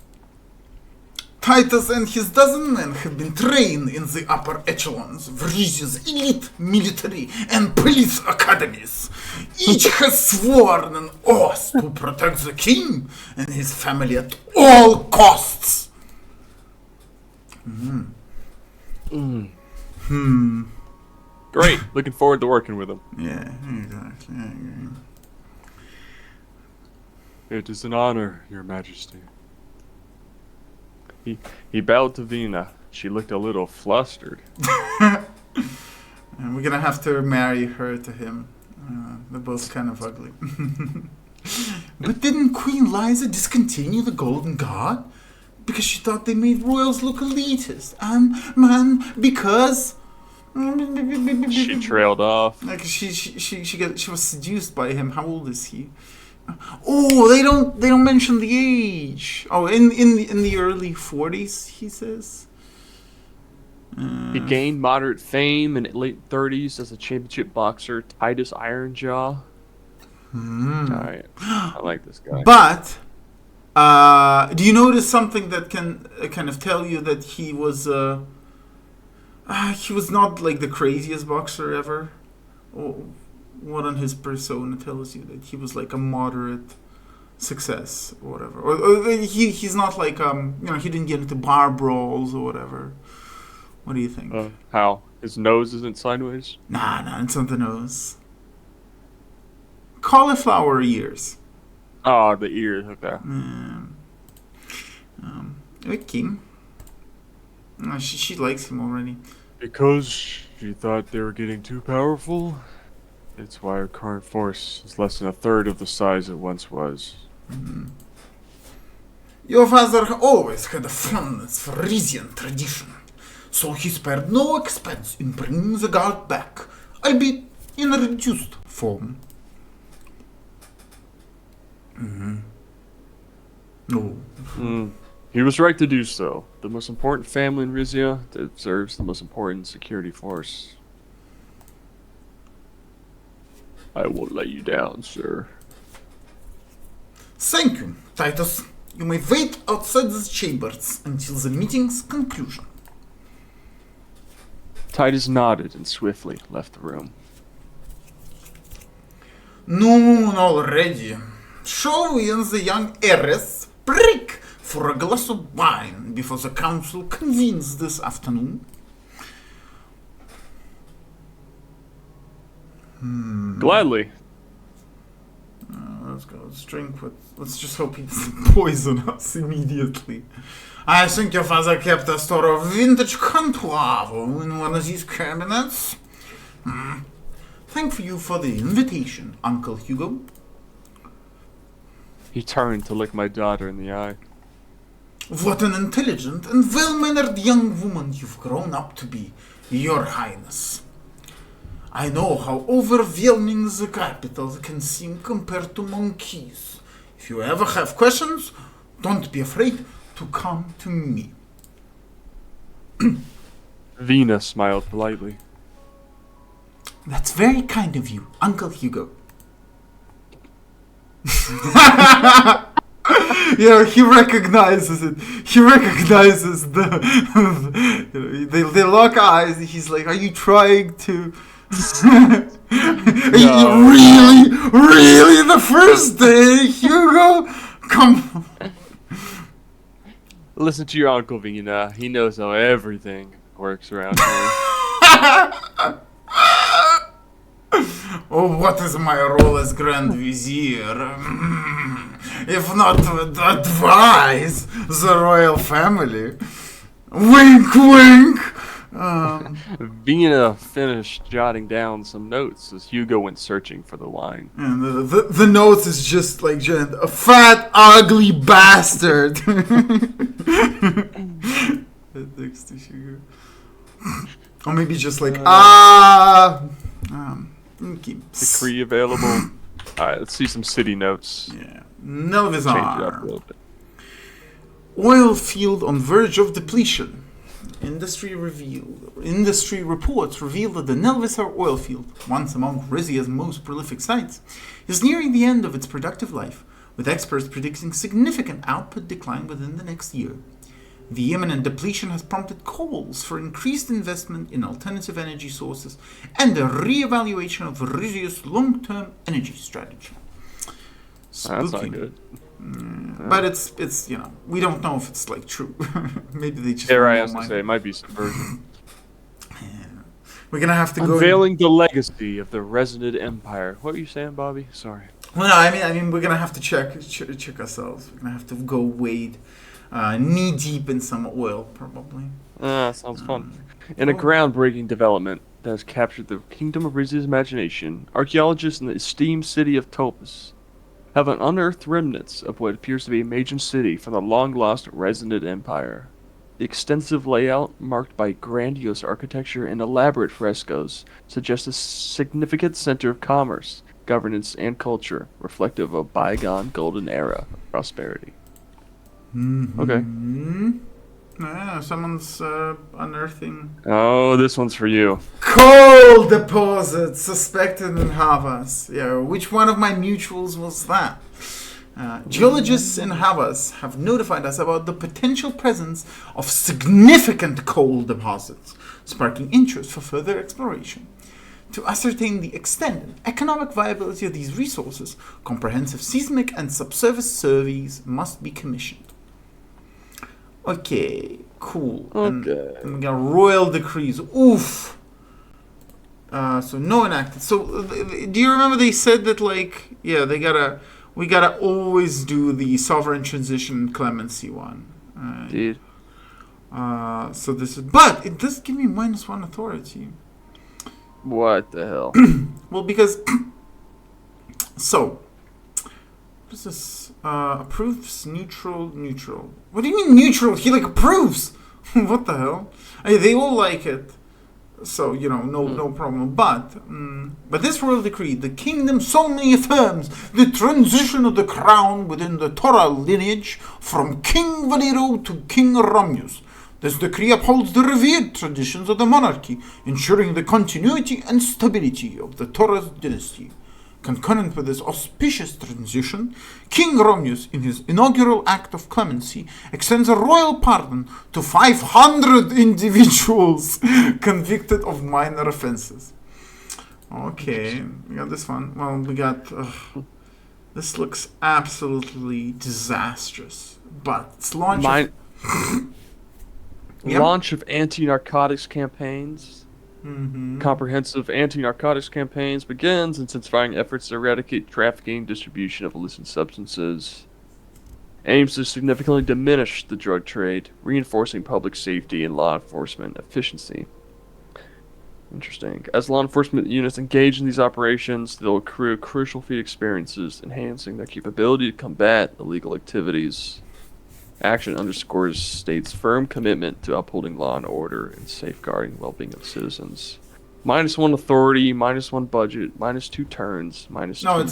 Titus and his dozen men have been trained in the upper echelons of Rizzia's elite military and police academies. Each has sworn an oath to protect the king and his family at all costs. Great. Looking forward to working with him. Yeah, exactly. It is an honor, Your Majesty. He bowed to Vina. She looked a little flustered. And we're gonna have to marry her to him. They're both kind of ugly. But didn't Queen Liza discontinue the Golden Guard? Because she thought they made royals look elitist. And, man, because... She trailed off. Like, she was seduced by him. How old is he? Oh, they don't mention the age. Oh, in the early 40s, he says. He gained moderate fame in late 30s as a championship boxer, Titus Ironjaw. Alright, I like this guy. But, do you notice something that can kind of tell you that he was not like the craziest boxer ever? Oh, what on his persona tells you that he was like a moderate success or whatever? Or he's not like, he didn't get into bar brawls or whatever. What do you think? How? His nose isn't sideways? Nah, it's on the nose. Cauliflower ears. Oh, the ears, okay. Okay. She likes him already. Because she thought they were getting too powerful? It's why our current force is less than a third of the size it once was. Your father always had a fondness for Rizzian tradition, so he spared no expense in bringing the guard back, albeit in a reduced form. He was right to do so. The most important family in Rizzia deserves the most important security force. I won't let you down, sir. Thank you, Titus. You may wait outside the chambers until the meeting's conclusion. Titus nodded and swiftly left the room. Noon already. Shall we and the young heiress break for a glass of wine before the council convenes this afternoon? Gladly. Let's go. Let's drink. Let's just hope he doesn't poison us immediately. I think your father kept a store of vintage Cantuavo in one of these cabinets. Thank you for the invitation, Uncle Hugo. He turned to look my daughter in the eye. What an intelligent and well-mannered young woman you've grown up to be, Your Highness. I know how overwhelming the capital can seem compared to monkeys. If you ever have questions, don't be afraid to come to me. Vina smiled politely. That's very kind of you, Uncle Hugo. He recognizes it. He recognizes they lock eyes. He's like, are you trying to... Are you really the first day, Hugo? Come. Listen to your Uncle Vina. He knows how everything works around here. Oh, what is my role as Grand Vizier? If not to advise the royal family. Wink, wink. Vina finished jotting down some notes as Hugo went searching for the wine. And the notes is just like a fat, ugly bastard. Next to Hugo. Or maybe just like, okay. Decree available. Alright, let's see some city notes. Yeah. Change it up a Nelvizar. little bit. Oil field on verge of depletion. Industry reports reveal that the Nelvizar oil field, once among Rizzia's most prolific sites, is nearing the end of its productive life, with experts predicting significant output decline within the next year. The imminent depletion has prompted calls for increased investment in alternative energy sources and a re-evaluation of Rizzia's long-term energy strategy. That's not good. But it's we don't know if it's like true. Maybe they just. Yeah, right. I was gonna say it might be subversion. We're gonna have to go. Unveiling the legacy of the Resident Empire. What are you saying, Bobby? Sorry. Well, no, I mean, we're gonna have to check ourselves. We're gonna have to go wade knee deep in some oil, probably. Sounds fun. In a groundbreaking development that has captured the kingdom of Rizzia's imagination, archaeologists in the esteemed city of Topus have unearthed remnants of what appears to be a major city from the long-lost Resident Empire. The extensive layout, marked by grandiose architecture and elaborate frescoes, suggests a significant center of commerce, governance, and culture, reflective of a bygone golden era of prosperity. Okay. Someone's unearthing. Oh, this one's for you. Coal deposits suspected in Havas. Yeah, which one of my mutuals was that? Geologists in Havas have notified us about the potential presence of significant coal deposits, sparking interest for further exploration. To ascertain the extent and economic viability of these resources, comprehensive seismic and subsurface surveys must be commissioned. Okay, cool. Okay. And we got royal decrees. Oof. So no enacted. So do you remember they said that we gotta always do the sovereign transition and clemency one. Dude. So this is, but it does give me -1 authority. What the hell? Well, because so what is this? Approves neutral. What do you mean neutral? He approves. What the hell? They all like it. So, no problem. But this royal decree, the kingdom solemnly affirms the transition of the crown within the Torah lineage from King Valero to King Romulus. This decree upholds the revered traditions of the monarchy, ensuring the continuity and stability of the Torah's dynasty. Concurrent with this auspicious transition, King Romulus, in his inaugural act of clemency, extends a royal pardon to 500 individuals convicted of minor offenses. Okay, we got this one. Well, we got... this looks absolutely disastrous. But it's launch... Launch of anti-narcotics campaigns. Mm-hmm. Comprehensive anti-narcotics campaigns begins, intensifying efforts to eradicate trafficking, distribution of illicit substances. Aims to significantly diminish the drug trade, reinforcing public safety and law enforcement efficiency. Interesting. As law enforcement units engage in these operations, they'll accrue crucial field experiences, enhancing their capability to combat illegal activities. Action underscores state's firm commitment to upholding law and order and safeguarding well-being of citizens. -1 authority, -1 budget, -2 turns, -2. No,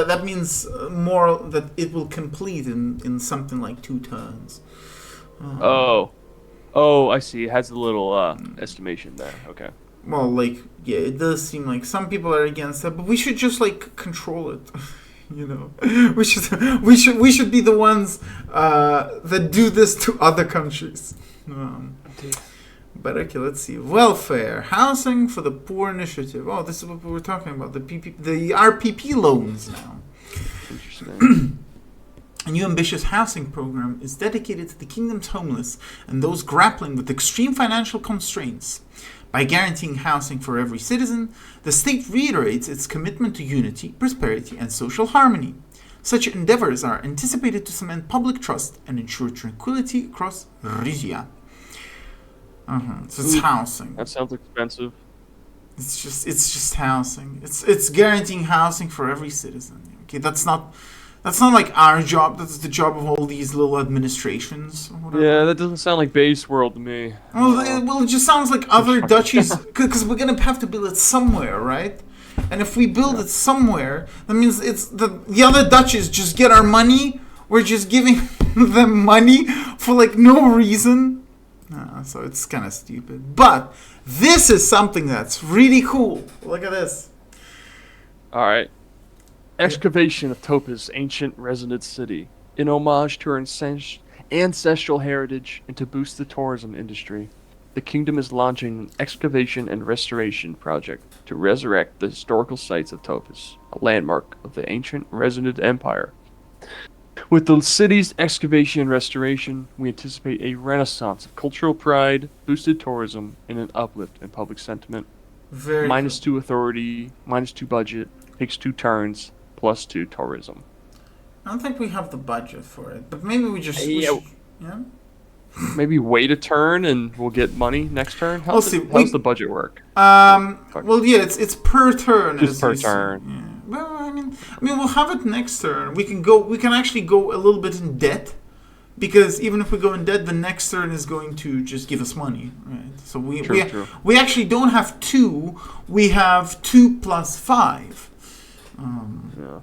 that means more that it will complete in something like 2 turns. I see. It has a little estimation there. Okay. Well, it does seem like some people are against that, but we should just control it. We should be the ones that do this to other countries. But okay, let's see. Welfare, housing for the poor initiative. Oh, this is what we were talking about. The RPP loans now. Interesting. A new ambitious housing program is dedicated to the kingdom's homeless and those grappling with extreme financial constraints. By guaranteeing housing for every citizen, the state reiterates its commitment to unity, prosperity, and social harmony. Such endeavors are anticipated to cement public trust and ensure tranquility across Rizzia. So it's housing. That sounds expensive. It's just housing. It's guaranteeing housing for every citizen. Okay, that's not like our job. That's the job of all these little administrations. Or whatever. Yeah, that doesn't sound like base world to me. Well, it just sounds like other duchies, because we're gonna have to build it somewhere, right? And if we build it somewhere, that means it's the other duchies just get our money. We're just giving them money for no reason. So it's kind of stupid. But this is something that's really cool. Look at this. All right. Excavation of Topus' ancient resident city. In homage to her ancestral heritage and to boost the tourism industry, the kingdom is launching an excavation and restoration project to resurrect the historical sites of Tophis, a landmark of the ancient resident empire. With the city's excavation and restoration, we anticipate a renaissance of cultural pride, boosted tourism, and an uplift in public sentiment. Very -2 authority, -2 budget, takes 2 turns, +2 tourism. I don't think we have the budget for it, but maybe we just... we Yeah. should- yeah? Maybe wait a turn and we'll get money next turn. We'll see. How's the budget work? Well, yeah, it's per turn. Just as per you see. turn. Yeah. Well, I mean, we'll have it next turn. We can actually go a little bit in debt, because even if we go in debt, the next turn is going to just give us money, right? So True. we actually don't have 2. We have 2 plus 5. Yeah.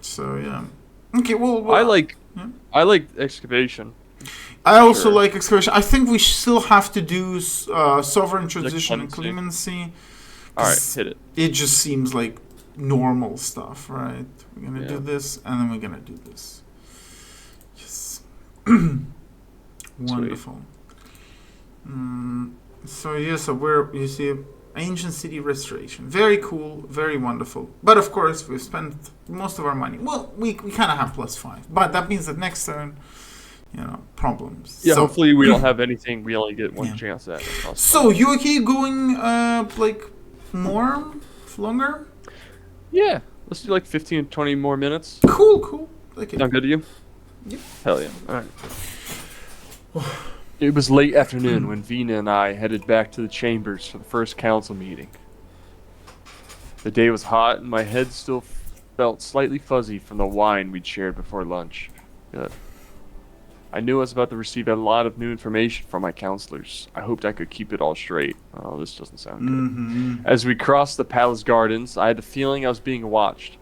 So yeah. Okay. Well, I like excavation. I also Sure. like excavation. I think we still have to do sovereign transition and clemency. clemency. All right, hit it. It just seems like normal stuff, right? We're gonna do Yeah. this, and then we're gonna do this. Yes. Wonderful. So you see ancient city restoration. Very cool, very wonderful. But of course, we've spent most of our money. Well, we kind of have +5, but that means that next turn, problems. Yeah, So, hopefully we don't have anything. We only get one Yeah. chance at it. So you okay going more longer? Yeah, let's do like 15 20 more minutes. Cool. Okay. Sound good to you? Yep. Hell yeah. All right. It was late afternoon when Vina and I headed back to the chambers for the first council meeting. The day was hot and my head still felt slightly fuzzy from the wine we'd shared before lunch. Good. I knew I was about to receive a lot of new information from my counselors. I hoped I could keep it all straight. Oh, this doesn't sound good. Mm-hmm. As we crossed the palace gardens, I had the feeling I was being watched.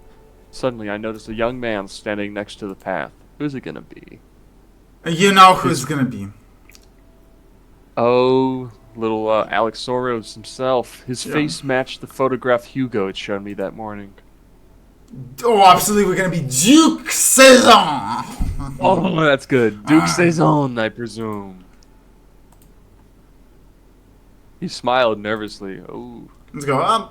Suddenly, I noticed a young man standing next to the path. Who's it gonna be? You know who's gonna be. Oh, little Alex Soros himself. His Yeah. face matched the photograph Hugo had shown me that morning. Oh, absolutely, we're gonna be Duke Saison. Oh, that's good. Duke Saison, I presume. He smiled nervously. Oh. Let's go.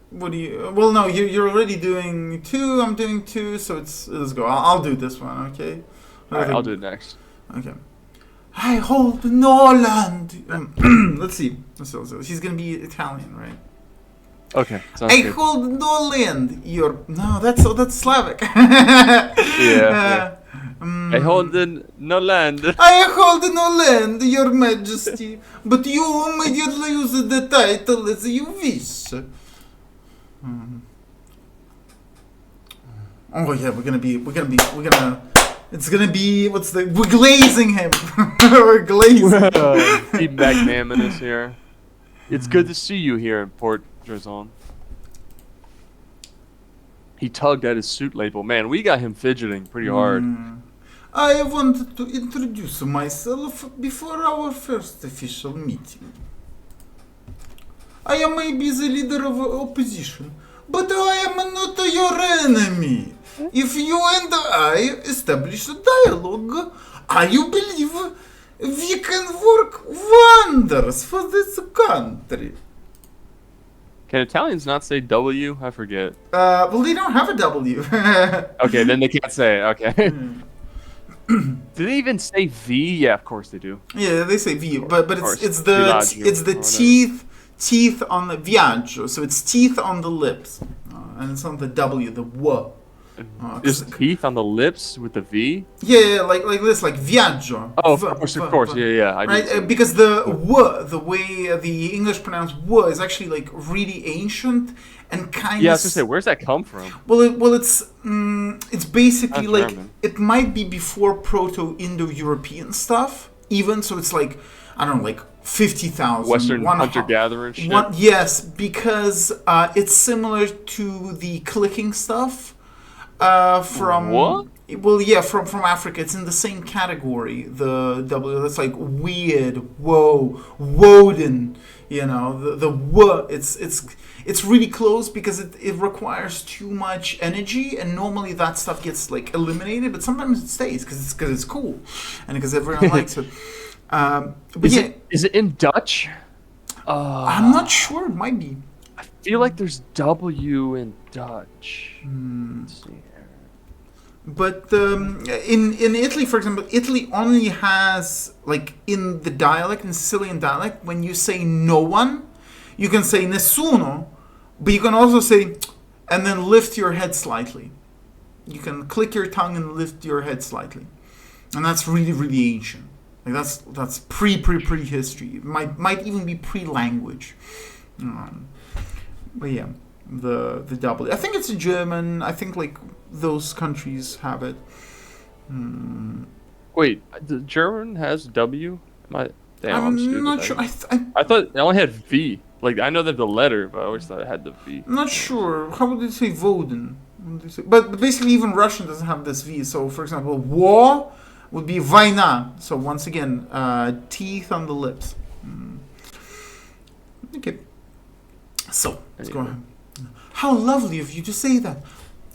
What do you? Well, no, you're already doing 2. I'm doing 2, so let's go. I'll do this one, okay? Alright, I'll do it next. Okay. I hold no land. Let's see. He's gonna be Italian, right? Okay, sounds I good. hold no land. That's Slavic. Yeah. I hold no land. I hold no land, Your Majesty, but you immediately use the title as you wish. Oh yeah, we're glazing him. We're glazing. Keep magnanimous here. It's good to see you here in Port Drazon. He tugged at his suit label. Man, we got him fidgeting pretty hard. I wanted to introduce myself before our first official meeting. I am maybe the leader of opposition, but I am not your enemy. If you and I establish a dialogue, I believe we can work wonders for this country. Can Italians not say W? I forget. Well, they don't have a W. Okay, then they can't say it. Okay. Do they even say V? Yeah, of course they do. Yeah, they say V, but course. it's the Villaggio it's the or teeth on the viaggio, so it's teeth on the lips, and it's not the W, the W. Is teeth on the lips with the V? Yeah, like this, like viaggio. Oh, of course, yeah. I Right, do. because the W, the way the English pronounce W, is actually like really ancient and kind Yeah, I of. was gonna say, where's that come from? Well, it's basically Not like German. it might be before Proto-Indo-European stuff, even so. It's like I don't know, like 50,000 Western hunter-gatherer shit. Yes, because it's similar to the clicking stuff from What? Well, yeah, from Africa. It's in the same category. The W. That's like weird. Whoa, Woden. You know, the w. It's really close because it requires too much energy, and normally that stuff gets like eliminated. But sometimes it stays because it's cool, and because everyone likes it. But Is it in Dutch? I'm not sure. It might be. I feel like there's W in Dutch. Let's see here. But in Italy, for example, Italy only has, like, in the dialect, in Sicilian dialect, when you say no one, you can say nessuno, but you can also say, and then lift your head slightly. You can click your tongue and lift your head slightly. And that's really, really ancient. Like, that's pre-history. It might even be pre-language. But yeah, the W. I think it's a German. I think, like, those countries have it. Wait, the German has W? I'm stupid. not sure. I thought it only had V. Like, I know they have the letter, but I always thought it had the V. I'm not sure. How would they say Woden? But basically, even Russian doesn't have this V. So, for example, war would be Vaina. So, once again, teeth on the lips. Okay. So, let's go ahead. How lovely of you to say that.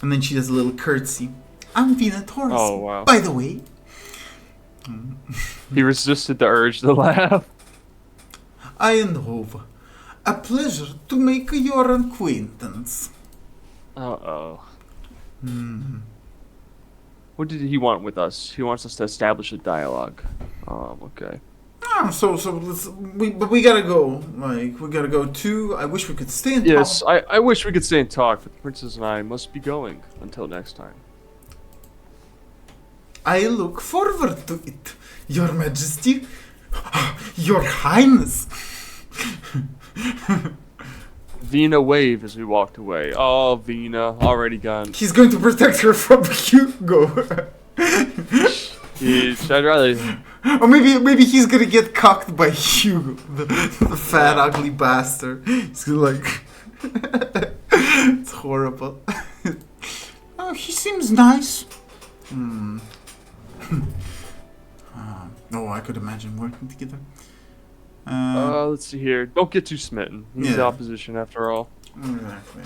And then she does a little curtsy. I'm Vina Torres. Oh, wow. By the way. He resisted the urge to laugh. I know. A pleasure to make your acquaintance. Uh-oh. What did he want with us? He wants us to establish a dialogue. Okay. So we gotta go. Like, we gotta go too. I wish we could stay in Yes, I wish we could stay and talk, but the princess and I must be going until next time. I look forward to it, Your Majesty, Your Highness. Vina waved as we walked away. Oh, Vina, already gone. He's going to protect her from Hugo. I'd rather... Or maybe he's gonna get cocked by Hugo, the fat, ugly bastard. He's gonna, like... It's horrible. Oh, he seems nice. Oh, I could imagine working together. Let's see here. Don't get too smitten. He's opposition after all. Exactly.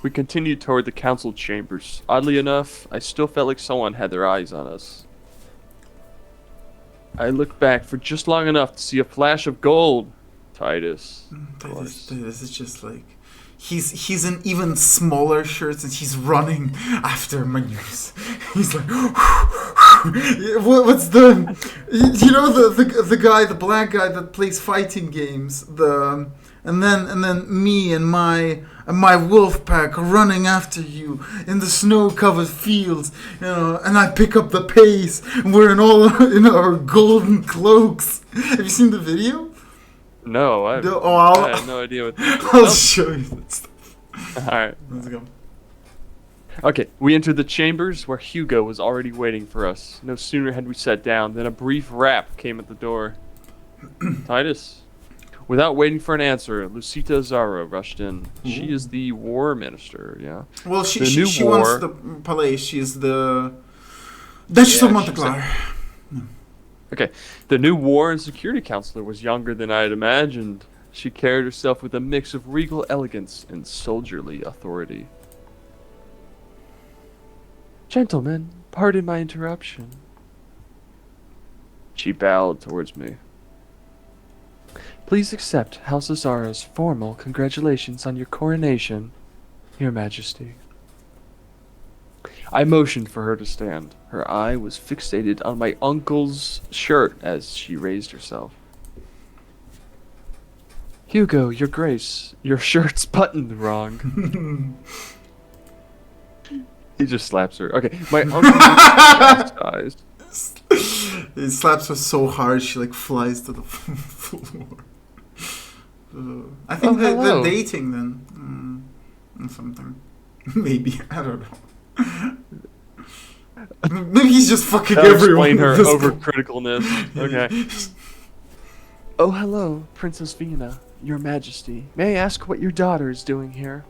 We continued toward the council chambers. Oddly enough, I still felt like someone had their eyes on us. I looked back for just long enough to see a flash of gold. Titus. Titus is just like... He's in even smaller shirts and he's running after Magnus. He's like... What's the... You know the guy, the black guy that plays fighting games? And then me and my wolf pack running after you in the snow-covered fields, you know, and I pick up the pace, and we're in our golden cloaks. Have you seen the video? No, I have no idea what I'll show you that stuff. Alright. Let's go. Okay, we entered the chambers where Hugo was already waiting for us. No sooner had we sat down than a brief rap came at the door. Titus. Without waiting for an answer, Lucita Zara rushed in. She is the war minister, yeah. Well, she wants the Palais. She's the Duchess of Monteclar. Okay, the new war and security counselor was younger than I had imagined. She carried herself with a mix of regal elegance and soldierly authority. Gentlemen, pardon my interruption. She bowed towards me. Please accept House Azara's formal congratulations on your coronation, Your Majesty. I motioned for her to stand. Her eye was fixated on my uncle's shirt as she raised herself. Hugo, Your Grace, your shirt's buttoned wrong. He just slaps her. Okay, my uncle eyes. He slaps her so hard she like flies to the floor. I think they're dating then, or something. Maybe, I don't know. Maybe he's just fucking everyone. Explain her overcriticalness. Okay. Oh, hello, Princess Vina, Your Majesty. May I ask what your daughter is doing here?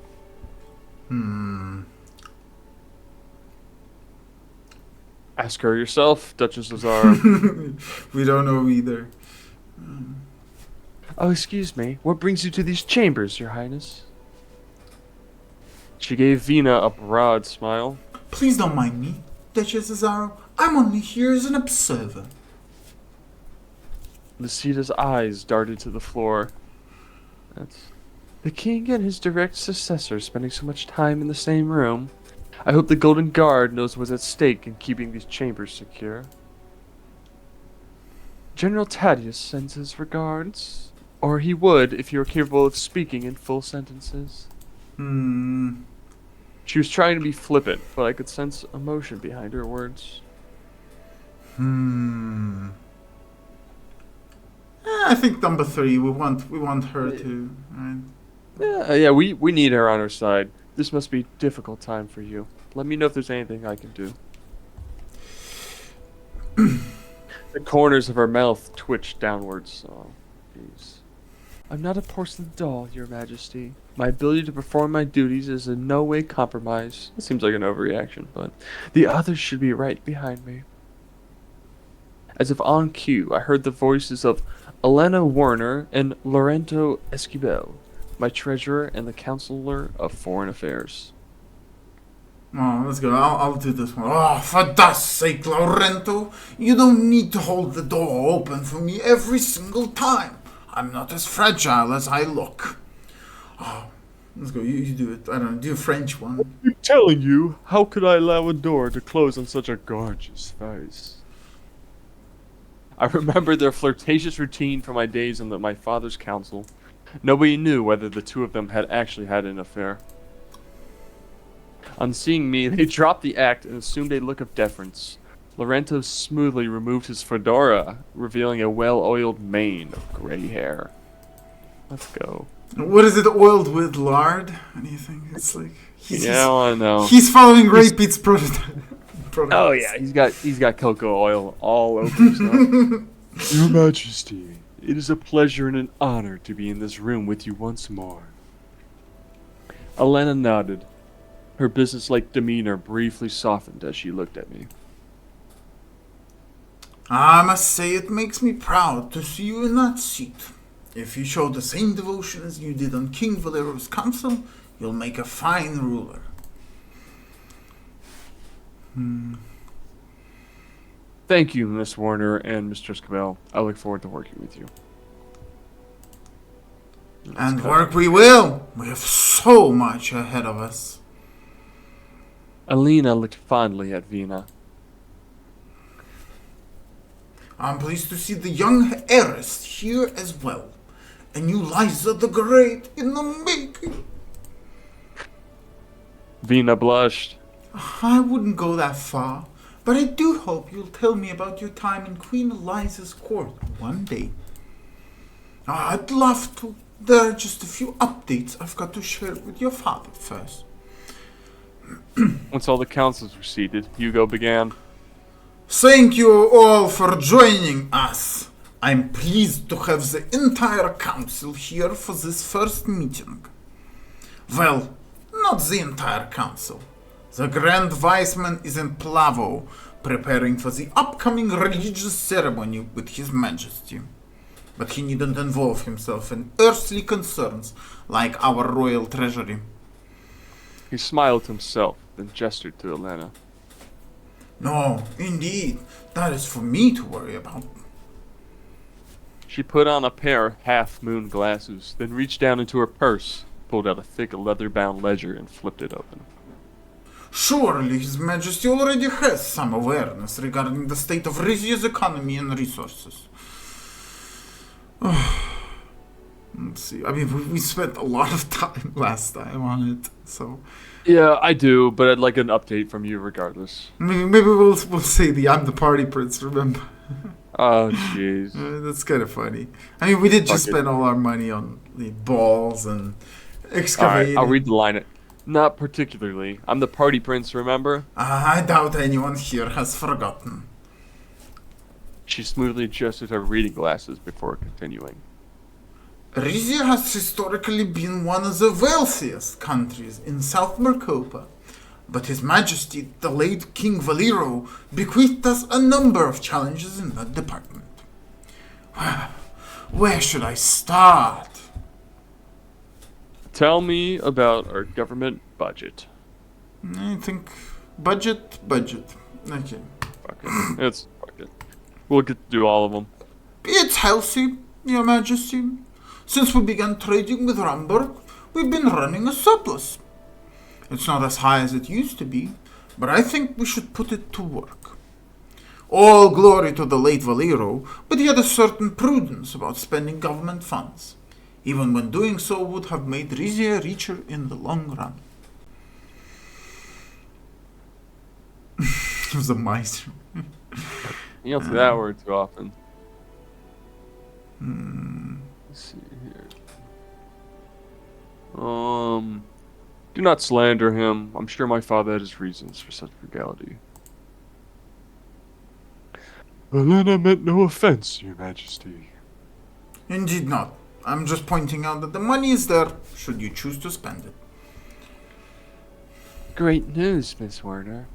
Ask her yourself, Duchess Azar. We don't know either. Oh, excuse me. What brings you to these chambers, Your Highness? She gave Vina a broad smile. Please don't mind me, Duchess Azaro. I'm only here as an observer. Lucida's eyes darted to the floor. That's the king and his direct successor spending so much time in the same room. I hope the Golden Guard knows what's at stake in keeping these chambers secure. General Tadius sends his regards. Or he would if you were capable of speaking in full sentences. She was trying to be flippant, but I could sense emotion behind her words. I think number 3. We want her to. Right? Yeah, we need her on our side. This must be a difficult time for you. Let me know if there's anything I can do. The corners of her mouth twitched downwards. Oh, jeez. I'm not a porcelain doll, Your Majesty. My ability to perform my duties is in no way compromised. It seems like an overreaction, but the others should be right behind me. As if on cue, I heard the voices of Elena Werner and Lorenzo Esquivel, my treasurer and the counselor of foreign affairs. Oh, let's go. I'll do this one. Oh, for God's sake, Lorenzo, you don't need to hold the door open for me every single time. I'm not as fragile as I look. Oh, let's go. You do it. I don't know. Do a French one. I'm telling you, how could I allow a door to close on such a gorgeous face? I remember their flirtatious routine from my days in my father's council. Nobody knew whether the two of them had actually had an affair. On seeing me, they dropped the act and assumed a look of deference. Lorenzo smoothly removed his fedora, revealing a well-oiled mane of gray hair. Let's go. What is it oiled with? Lard? What do you think? It's like I know. He's following Great Pete's prototype. Oh yeah, he's got cocoa oil all over himself. Your Majesty, it is a pleasure and an honor to be in this room with you once more. Elena nodded. Her businesslike demeanor briefly softened as she looked at me. I must say it makes me proud to see you in that seat. If you show the same devotion as you did on King Valero's council, you'll make a fine ruler. Thank you, Miss Warner and Mr. Esquivel. I look forward to working with you. And work we will. We have so much ahead of us. Alina looked fondly at Vina. I'm pleased to see the young heiress here as well. A new Liza the Great in the making. Vina blushed. I wouldn't go that far, but I do hope you'll tell me about your time in Queen Eliza's court one day. I'd love to. There are just a few updates I've got to share with your father first. Once all the councils were seated, Hugo began. Thank you all for joining us. I'm pleased to have the entire council here for this first meeting. Well, not the entire council. The Grand Viceman is in Plavo, preparing for the upcoming religious ceremony with His Majesty. But he needn't involve himself in earthly concerns like our royal treasury. He smiled to himself, then gestured to Elena. No, indeed, that is for me to worry about. She put on a pair of half-moon glasses, then reached down into her purse, pulled out a thick leather-bound ledger, and flipped it open. Surely His Majesty already has some awareness regarding the state of Rizzia's economy and resources. Let's see. I mean, we spent a lot of time last time on it, so... Yeah, I do, but I'd like an update from you regardless. Maybe we'll say I'm the party prince, remember? Oh, jeez. That's kind of funny. I mean, we did just spend all our money on the balls and excavating. Alright, I'll read the line. Not particularly. I'm the party prince, remember? I doubt anyone here has forgotten. She smoothly adjusted her reading glasses before continuing. Rizzia has historically been one of the wealthiest countries in South Mercopa. But His Majesty, the late King Valero, bequeathed us a number of challenges in that department. Where should I start? Tell me about our government budget. I think budget. Okay. Fuck it. Fuck it. We'll get to do all of them. It's healthy, Your Majesty. Since we began trading with Ramberg, we've been running a surplus. It's not as high as it used to be, but I think we should put it to work. All glory to the late Valero, but he had a certain prudence about spending government funds, even when doing so would have made Rizzia richer in the long run. It was a miser. You don't say that word too often. Let's see here. Do not slander him. I'm sure my father had his reasons for such frugality. Elena meant no offense, Your Majesty. Indeed not. I'm just pointing out that the money is there, should you choose to spend it. Great news, Miss Werner.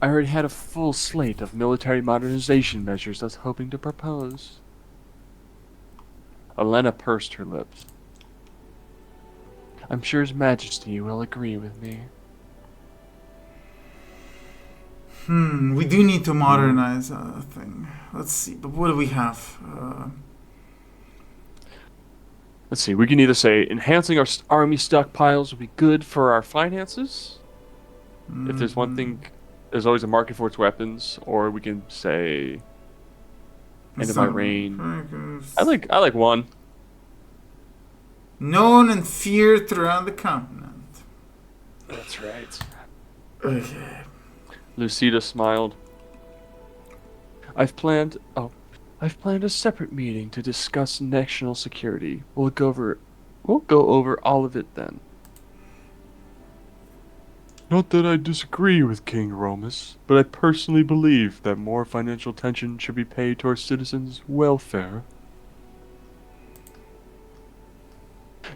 I already had a full slate of military modernization measures I was hoping to propose. Elena pursed her lips. I'm sure His Majesty will agree with me. We do need to modernize a thing. Let's see, but what do we have? Let's see, we can either say enhancing our army stockpiles will be good for our finances. If there's one thing, there's always a market for its weapons, or we can say end of my reign. I like one. Known and feared throughout the continent. That's right. Okay. Lucida smiled. I've planned a separate meeting to discuss national security. We'll go over all of it then. Not that I disagree with King Romus, but I personally believe that more financial attention should be paid to our citizens' welfare.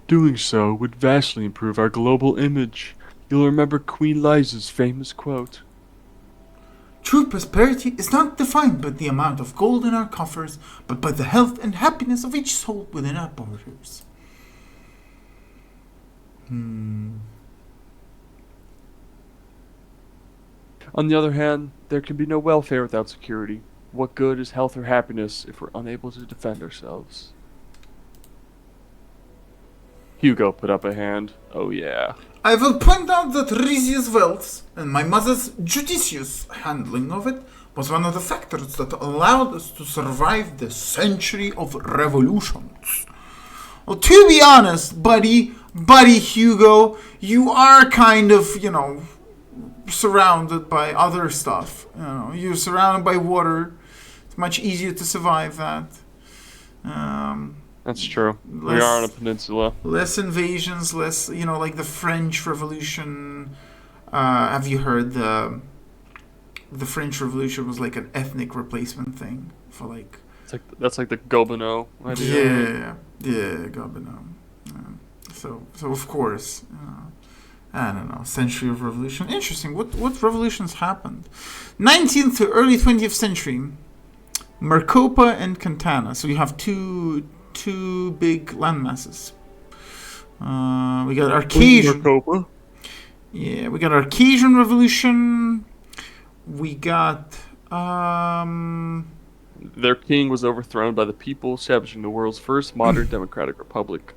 Doing so would vastly improve our global image. You'll remember Queen Liza's famous quote. True prosperity is not defined by the amount of gold in our coffers, but by the health and happiness of each soul within our borders. On the other hand, there can be no welfare without security. What good is health or happiness if we're unable to defend ourselves? Hugo put up a hand. Oh yeah. I will point out that Rizzia's wealth and my mother's judicious handling of it was one of the factors that allowed us to survive the century of revolutions. Well, to be honest, buddy Hugo, you are kind of, surrounded by other stuff. You're surrounded by water. It's much easier to survive that. That's true. We are on a peninsula. Less invasions, less, like the French Revolution. Have you heard the French Revolution was like an ethnic replacement thing for like... That's like the Gobineau idea. Yeah, Gobineau. So of course, I don't know, century of revolution. Interesting. What revolutions happened? 19th to early 20th century. Mercopa and Cantana. So you have two big landmasses. We got Arcasian. Mercopa. Yeah, we got Arcasian Revolution. We got their king was overthrown by the people, establishing the world's first modern democratic republic.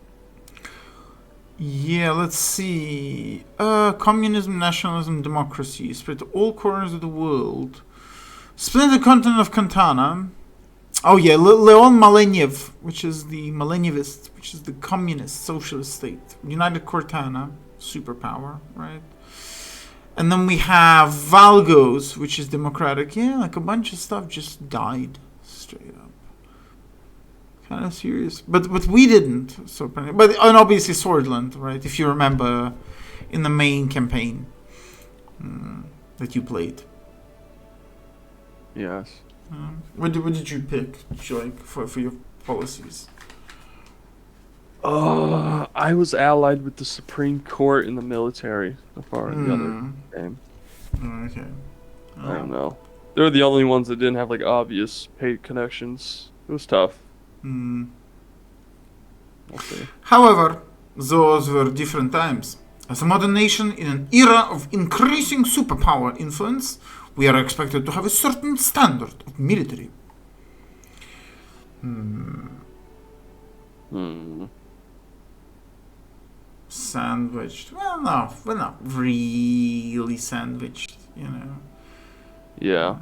Yeah, let's see. Communism, nationalism, democracy spread to all corners of the world. Split the continent of Cantana. Oh yeah, Leon Malenev, which is the Malenyevist, which is the communist socialist state. United Cortana, superpower, right? And then we have Valgos, which is democratic. Yeah, like a bunch of stuff just died straight up. Kind of serious, but we didn't. So, and obviously Swordland, right? If you remember, in the main campaign that you played. Yes. What did you pick, Joik, for your policies? I was allied with the Supreme Court in the military so far in the other game. Okay. I don't know. They're the only ones that didn't have like obvious paid connections. It was tough. Hmm. We'll see. However, those were different times. As a modern nation in an era of increasing superpower influence, we are expected to have a certain standard of military. Sandwiched. Well, no, we're not really sandwiched, you know. Yeah,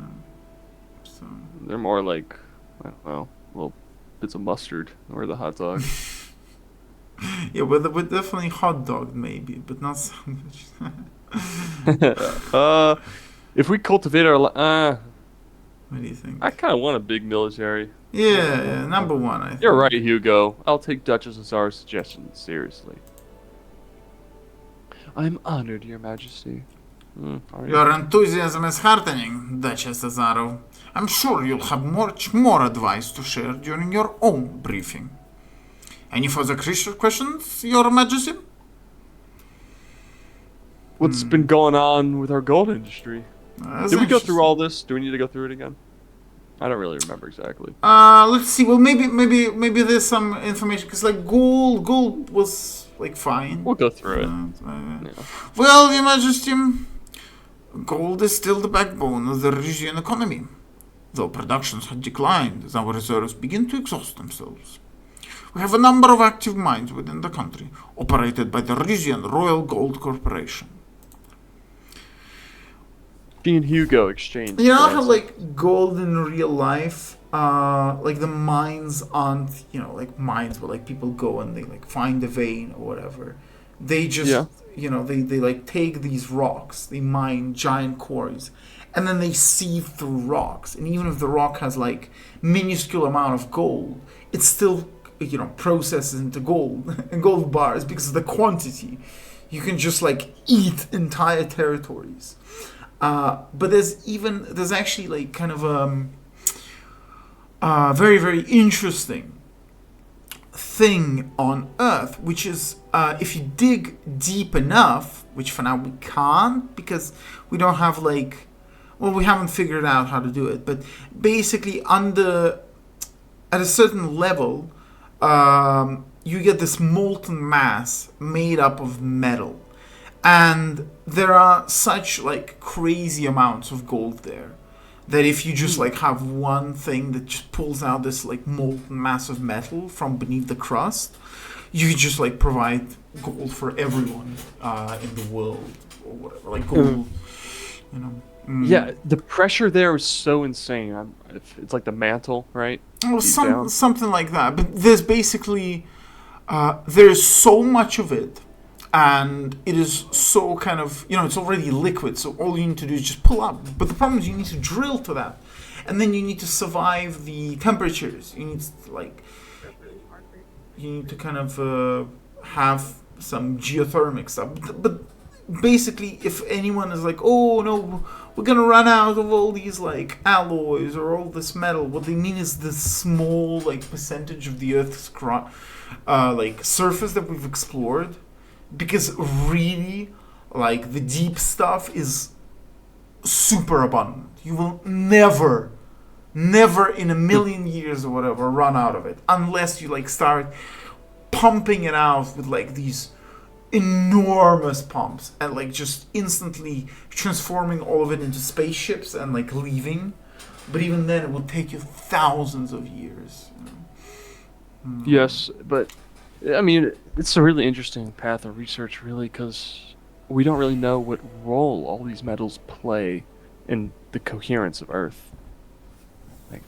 So they're more like, I don't know, little bits of mustard or the hot dog. yeah, we're definitely hot dog maybe, but not sandwiched. If we cultivate our, What do you think? I kind of want a big military. Yeah, number one, I think. You're right, Hugo. I'll take Duchess Azara's suggestion seriously. I'm honored, Your Majesty. Are you? Your enthusiasm is heartening, Duchess Azaro. I'm sure you'll have much more advice to share during your own briefing. Any further questions, Your Majesty? What's been going on with our gold industry? That's Did we go interesting. through all this? Do we need to go through it again? I don't really remember exactly. Let's see. Well, maybe there's some information because like gold was like fine. We'll go through it. Yeah. Well, Your Majesty, gold is still the backbone of the Rizian economy, though productions had declined as our reserves begin to exhaust themselves. We have a number of active mines within the country, operated by the Rizian Royal Gold Corporation. She and Hugo exchanged. You know how glances. like gold in real life, like the mines aren't, you know, like mines where like people go and they like find a vein or whatever. They just, Yeah. you know, they like take these rocks, they mine giant quarries, and then they sieve through rocks. And even if the rock has like minuscule amount of gold, it's still, you know, processes into gold and gold bars because of the quantity. You can just like eat entire territories. But there's actually like kind of very, very interesting thing on Earth, which is if you dig deep enough, which for now we can't because we don't have like, well, we haven't figured out how to do it, but basically at a certain level, you get this molten mass made up of metal. And there are such like crazy amounts of gold there that if you just like have one thing that just pulls out this like molten mass of metal from beneath the crust, you could just like provide gold for everyone in the world or whatever, like gold, you know. Yeah, the pressure there is so insane. It's like the mantle, right? Well, Deep down. something like that. But there's basically there's so much of it. And it is so kind of, you know, it's already liquid, so all you need to do is just pull up. But the problem is you need to drill to that. And then you need to survive the temperatures. You need to, like, you need to kind of have some geothermic stuff. But basically, if anyone is like, oh, no, we're going to run out of all these, like, alloys or all this metal, what they mean is the small, like, percentage of the Earth's, like, surface that we've explored. Because really, like, the deep stuff is super abundant. You will never in a million years or whatever run out of it. Unless you, like, start pumping it out with, like, these enormous pumps. And, like, just instantly transforming all of it into spaceships and, like, leaving. But even then, it will take you thousands of years. You know? Yes, but I mean, it's a really interesting path of research, really, because we don't really know what role all these metals play in the coherence of Earth. Like,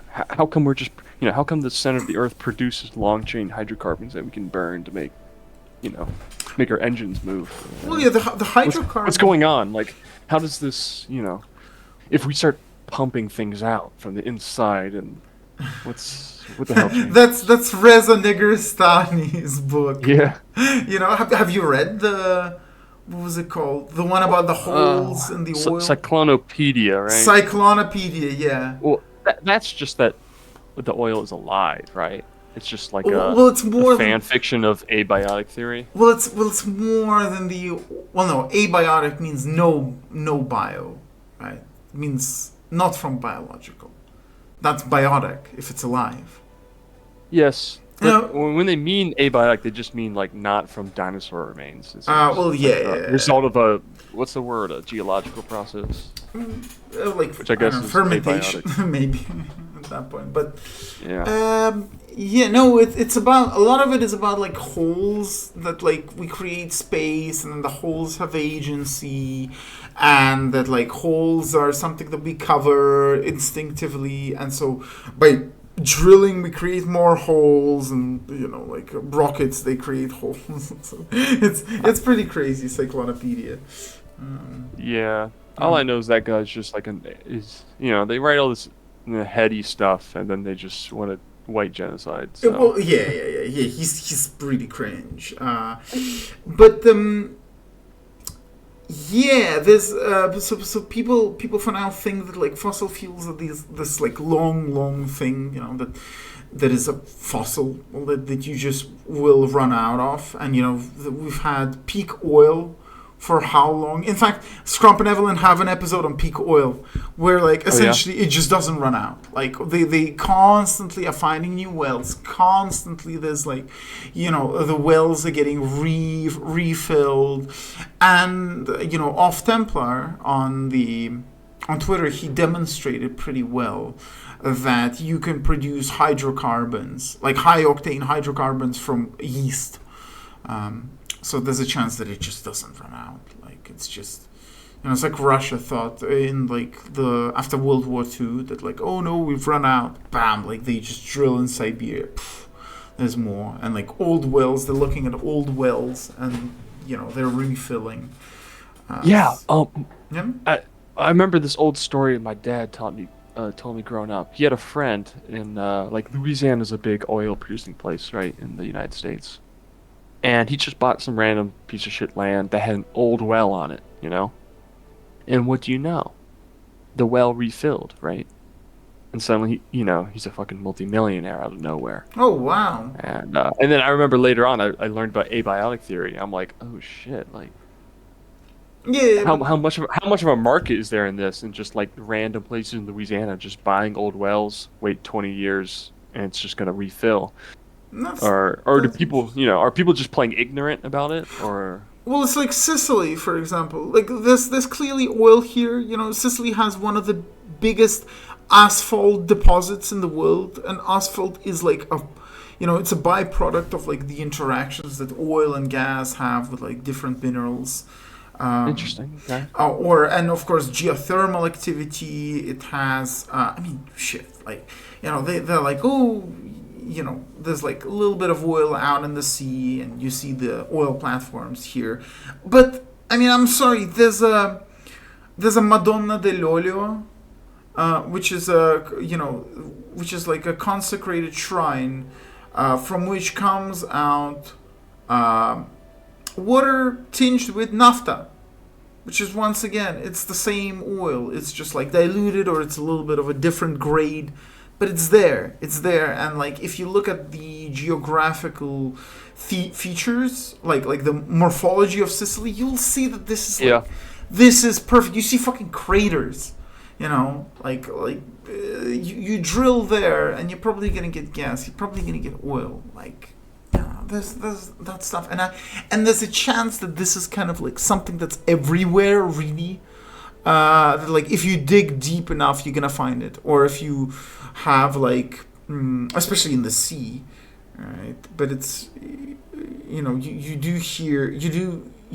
how come we're just, you know, how come the center of the Earth produces long-chain hydrocarbons that we can burn to make, you know, make our engines move? Well, yeah, the hydrocarbon. What's going on? Like, how does this, you know, if we start pumping things out from the inside, and what the hell changed? That's Reza Negarestani's book. Yeah. You know, have you read what was it called? The one about the holes in the oil? Cyclonopedia, right? Cyclonopedia, yeah. Well, that's just that the oil is alive, right? It's just like Well, it's more a fan fiction of abiotic theory. Well, it's more than no, abiotic means no bio, right? It means not from biological. That's biotic if it's alive. Yes. But No. when they mean abiotic, they just mean like not from dinosaur remains. It's Well, like yeah, a result of what's the word? A geological process. Like Which I guess is fermentation, abiotic. maybe at that point. But Yeah. yeah, no, it's about a lot of it is about like holes that like we create space, and then the holes have agency, and that like holes are something that we cover instinctively, and so by drilling we create more holes, and like rockets they create holes. So it's pretty crazy, Cyclonopedia. Yeah. All I know is that guy's just like they write all this heady stuff and then they just want to white genocide. So. Well, yeah. He's pretty cringe. But yeah, there's so people for now think that like fossil fuels are this like long thing, that is a fossil that you just will run out of, and we've had peak oil for how long? In fact, Scrump and Evelyn have an episode on peak oil where like essentially it just doesn't run out. Like they constantly are finding new wells. Constantly there's like the wells are getting refilled, and Off Templar on Twitter, he demonstrated pretty well that you can produce hydrocarbons, like high octane hydrocarbons from yeast. So there's a chance that it just doesn't run out. Like it's just, it's like Russia thought in like after World War II that like, oh no, we've run out. Bam! Like they just drill in Siberia. Pff, there's more, and like old wells. They're looking at old wells, and they're refilling. Yeah. Yeah. I remember this old story my dad told me growing up. He had a friend in like Louisiana's a big oil producing place, right, in the United States. And he just bought some random piece of shit land that had an old well on it, And what do you know? The well refilled, right? And suddenly, he's a fucking multimillionaire out of nowhere. Oh, wow. And then I remember later on, I learned about abiotic theory. I'm like, oh shit, like, yeah. How much of a market is there in this? And just like random places in Louisiana, just buying old wells, wait 20 years, and it's just gonna refill. Or do people, are people just playing ignorant about it, or? Well, it's like Sicily, for example. Like there's clearly oil here. Sicily has one of the biggest asphalt deposits in the world, and asphalt is like it's a byproduct of like the interactions that oil and gas have with like different minerals. Interesting. Okay. And of course geothermal activity. It has. Like they're like, oh. There's like a little bit of oil out in the sea, and you see the oil platforms here. But I'm sorry, there's a Madonna dell'Olio, which is like a consecrated shrine, from which comes out water tinged with naphtha, which is once again it's the same oil. It's just like diluted, or it's a little bit of a different grade. But it's there, and like if you look at the geographical features, like the morphology of Sicily, you'll see that this is this is perfect. You see fucking craters, you drill there, and you're probably gonna get gas. You're probably gonna get oil. Like, there's that stuff, and there's a chance that this is kind of like something that's everywhere, really. Like if you dig deep enough, you're gonna find it, or if you have like, especially in the sea, right? But it's, you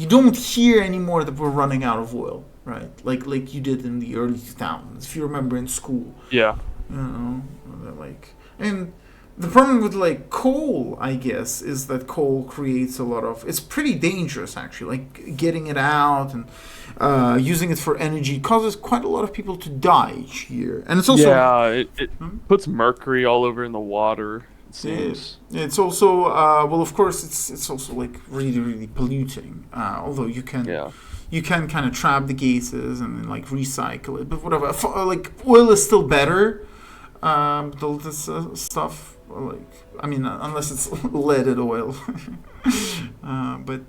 don't hear anymore that we're running out of oil, right? Like you did in the early 2000s, if you remember in school. Yeah. And the problem with like coal, I guess, is that coal creates a lot of. It's pretty dangerous, actually. Like getting it out and using it for energy causes quite a lot of people to die each year, and it's also it puts mercury all over in the water. It seems. It's also of course it's also like really polluting. Although you can kind of trap the gases and then like recycle it, but whatever. Like oil is still better. All this stuff. like, I mean, unless it's leaded oil. But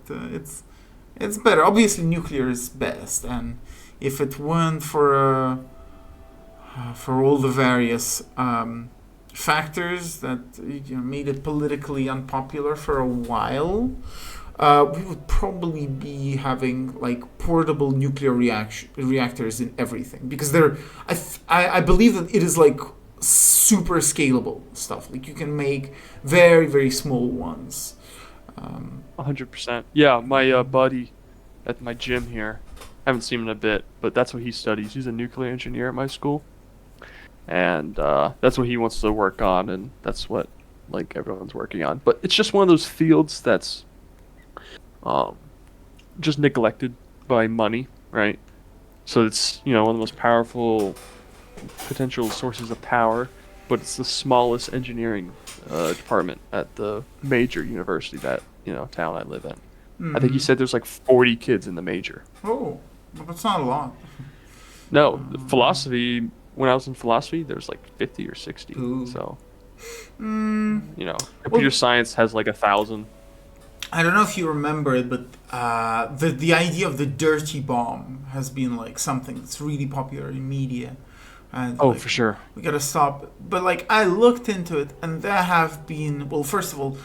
it's better. Obviously, nuclear is best, and if it weren't for all the various factors that made it politically unpopular for a while, we would probably be having like portable nuclear reactors in everything, because I believe that it is like super scalable stuff. Like you can make very, very small ones. 100%. Yeah, my buddy at my gym here, I haven't seen him in a bit, but that's what he studies. He's a nuclear engineer at my school, and that's what he wants to work on, and that's what like everyone's working on. But it's just one of those fields that's just neglected by money, right? So it's one of the most powerful potential sources of power, but it's the smallest engineering department at the major university that town I live in. Mm-hmm. I think he said there's like 40 kids in the major. Oh, but that's not a lot. No, philosophy. When I was in philosophy, there's like 50 or 60. Ooh. So, computer science has like 1,000. I don't know if you remember it, but the idea of the dirty bomb has been like something that's really popular in media. And For sure. We gotta stop it. But like I looked into it, and there have been, well, first of all,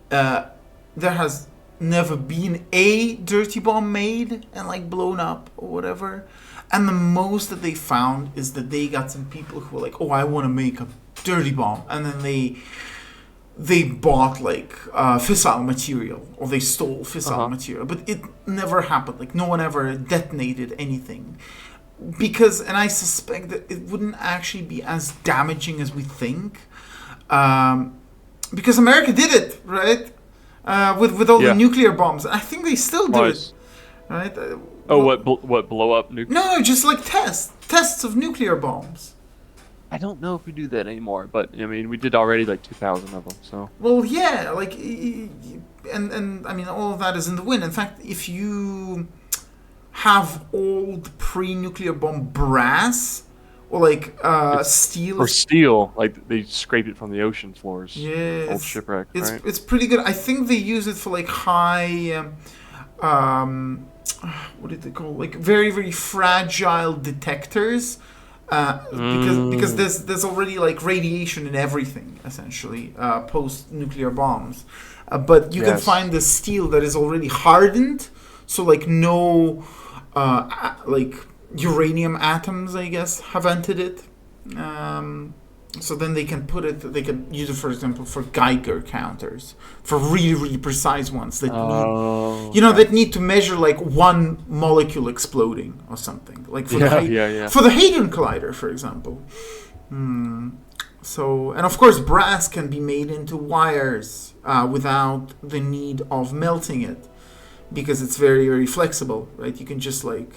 there has never been a dirty bomb made and like blown up or whatever. And the most that they found is that they got some people who were like, oh, I want to make a dirty bomb, and then they bought like fissile material, or they stole fissile material, but it never happened. Like no one ever detonated anything, because, and I suspect that it wouldn't actually be as damaging as we think, because America did it, right? With all the nuclear bombs. I think they still do it, right? What blow up nuclear? No, just like tests of nuclear bombs. I don't know if we do that anymore, but I mean, we did already like 2,000 of them. So. Well, yeah, like, and I mean, all of that is in the wind. In fact, if you have old pre-nuclear bomb brass, or like steel, or steel, like they scrape it from the ocean floors. Yeah, old shipwreck. Right? It's pretty good. I think they use it for like high, what did they call, like very, very fragile detectors. Because there's already like radiation in everything essentially post nuclear bombs, but you can find the steel that is already hardened, so like no like uranium atoms, I guess, have entered it. So then they can use it, for example, for Geiger counters, for really, really precise ones that need, that need to measure like one molecule exploding or something, like for the Hadron Collider, for example. So, and of course, brass can be made into wires without the need of melting it, because it's very, very flexible, right? You can just like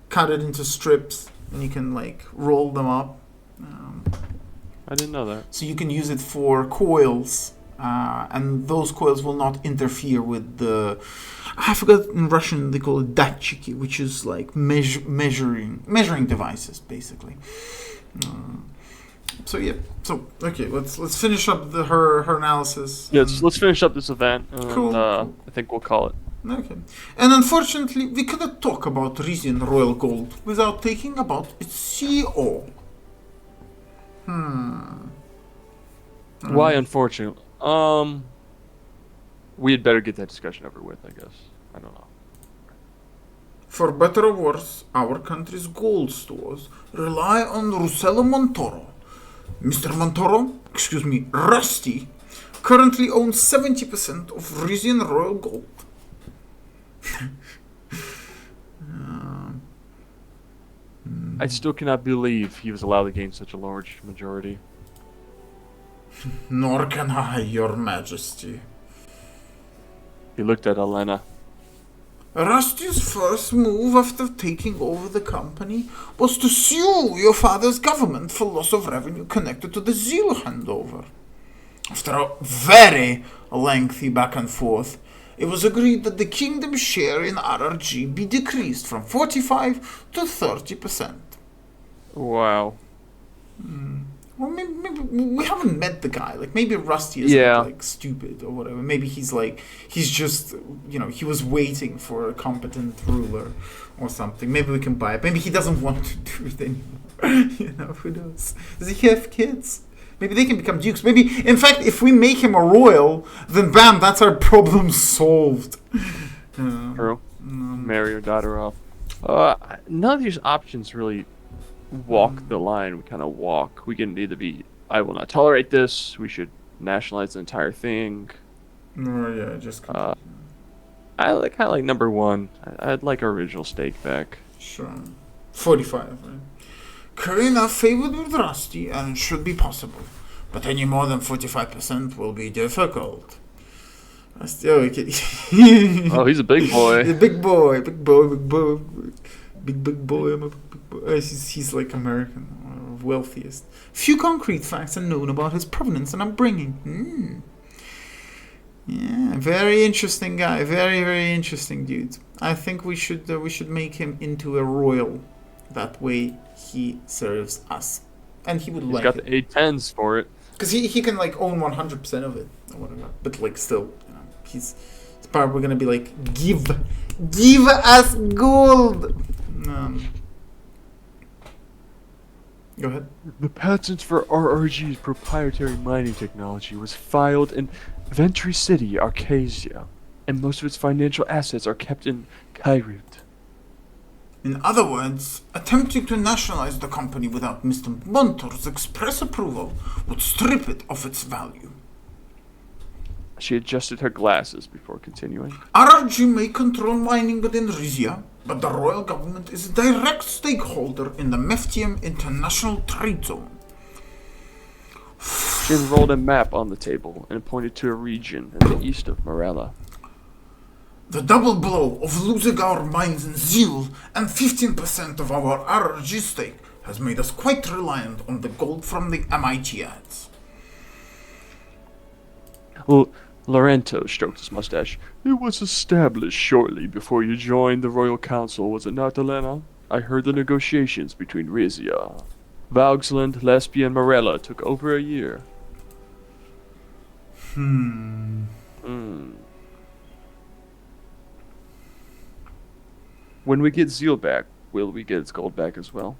cut it into strips and you can like roll them up. I didn't know that. So you can use it for coils, and those coils will not interfere with the, I forgot in Russian they call it datchiki, which is like measuring devices, basically. So okay, let's finish up her analysis. Yeah, let's finish up this event, and cool. I think we'll call it. Okay. And unfortunately, we cannot talk about Rizzia Royal Gold without talking about its CEO. Why unfortunate? We had better get that discussion over with, I guess. I don't know. For better or worse, our country's gold stores rely on Russell Montoro. Mr. Montoro, Rusty, currently owns 70% of Rizzia Royal Gold. I still cannot believe he was allowed to gain such a large majority. Nor can I, Your Majesty. He looked at Elena. Rusty's first move after taking over the company was to sue your father's government for loss of revenue connected to the Zeal handover. After a very lengthy back and forth, it was agreed that the kingdom's share in RRG be decreased from 45 to 30%. Wow. Well, maybe we haven't met the guy. Like, maybe Rusty is like stupid or whatever. Maybe he's just, he was waiting for a competent ruler or something. Maybe we can buy it. Maybe he doesn't want to do it anymore. Who knows? Does he have kids? Maybe they can become dukes. Maybe, in fact, if we make him a royal, then bam, that's our problem solved. True. Marry your daughter off. None of these options really walk the line. We kind of walk. We can either be, I will not tolerate this. We should nationalize the entire thing. Oh yeah, just. I kind of like number one. I'd like our original stake back. Sure. 45, right? Karina favored with Rusty, and it should be possible, but any more than 45% will be difficult. Rusty, oh, okay. Oh, he's a big boy. Big boy. I'm a big boy. He's like American, wealthiest. Few concrete facts are known about his provenance and upbringing. Yeah, very interesting guy. Very, very interesting dude. I think we should make him into a royal. That way he serves us, and he would He's like. Got it. the A10s for it. Because he can like own 100% of it or whatever. But like still, he's probably gonna be like, give us gold. Go ahead. The patent for RRG's proprietary mining technology was filed in Ventry City, Arcasia, and most of its financial assets are kept in Kairoot. In other words, attempting to nationalize the company without Mr. Montor's express approval would strip it of its value. She adjusted her glasses before continuing. RRG may control mining within Rizzia, but the royal government is a direct stakeholder in the Meftium International Trade Zone. She unrolled a map on the table and pointed to a region in the east of Morella. The double blow of losing our mines in Zeal and 15% of our RRG stake has made us quite reliant on the gold from the MIT ads. Lorento stroked his mustache. It was established shortly before you joined the Royal Council, was it not, Elena? I heard the negotiations between Rizzia, Vauxland, Lesbia, and Morella took over a year. When we get Zeal back, will we get its gold back as well?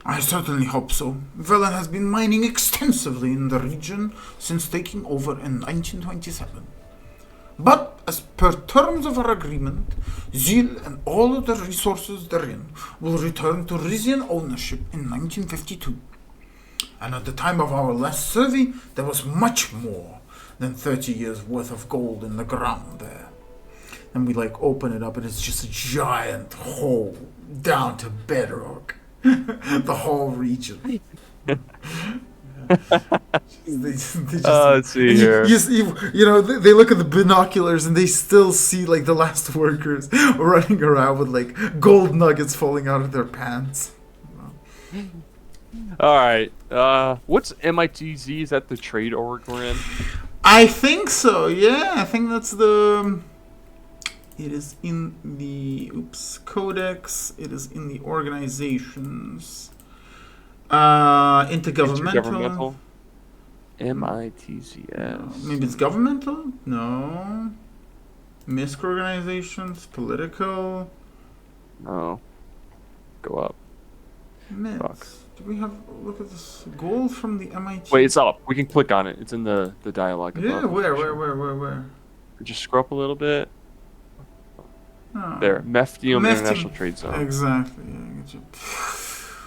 I certainly hope so. Velen has been mining extensively in the region since taking over in 1927. But as per terms of our agreement, Zeal and all of the resources therein will return to Rizzian ownership in 1952. And at the time of our last survey, there was much more than 30 years worth of gold in the ground there. And we like open it up and it's just a giant hole down to bedrock. The whole region. They just, let's see here. They look at the binoculars and they still see like the last workers running around with like gold nuggets falling out of their pants. All right. What's MITZ? Is that the trade org we're in? I think so. Yeah, I think that's the. It is in the codex. It is in the organizations. Intergovernmental. MITZS. Maybe it's governmental? No. MISC organizations, political. No. Go up. Fuck. Do we have look at this gold from the MIT? Wait, it's up. We can click on it. It's in the dialogue above. Yeah, where? Just scroll up a little bit. Oh. There, Meftium International Trade Zone. Exactly. Yeah, I get you.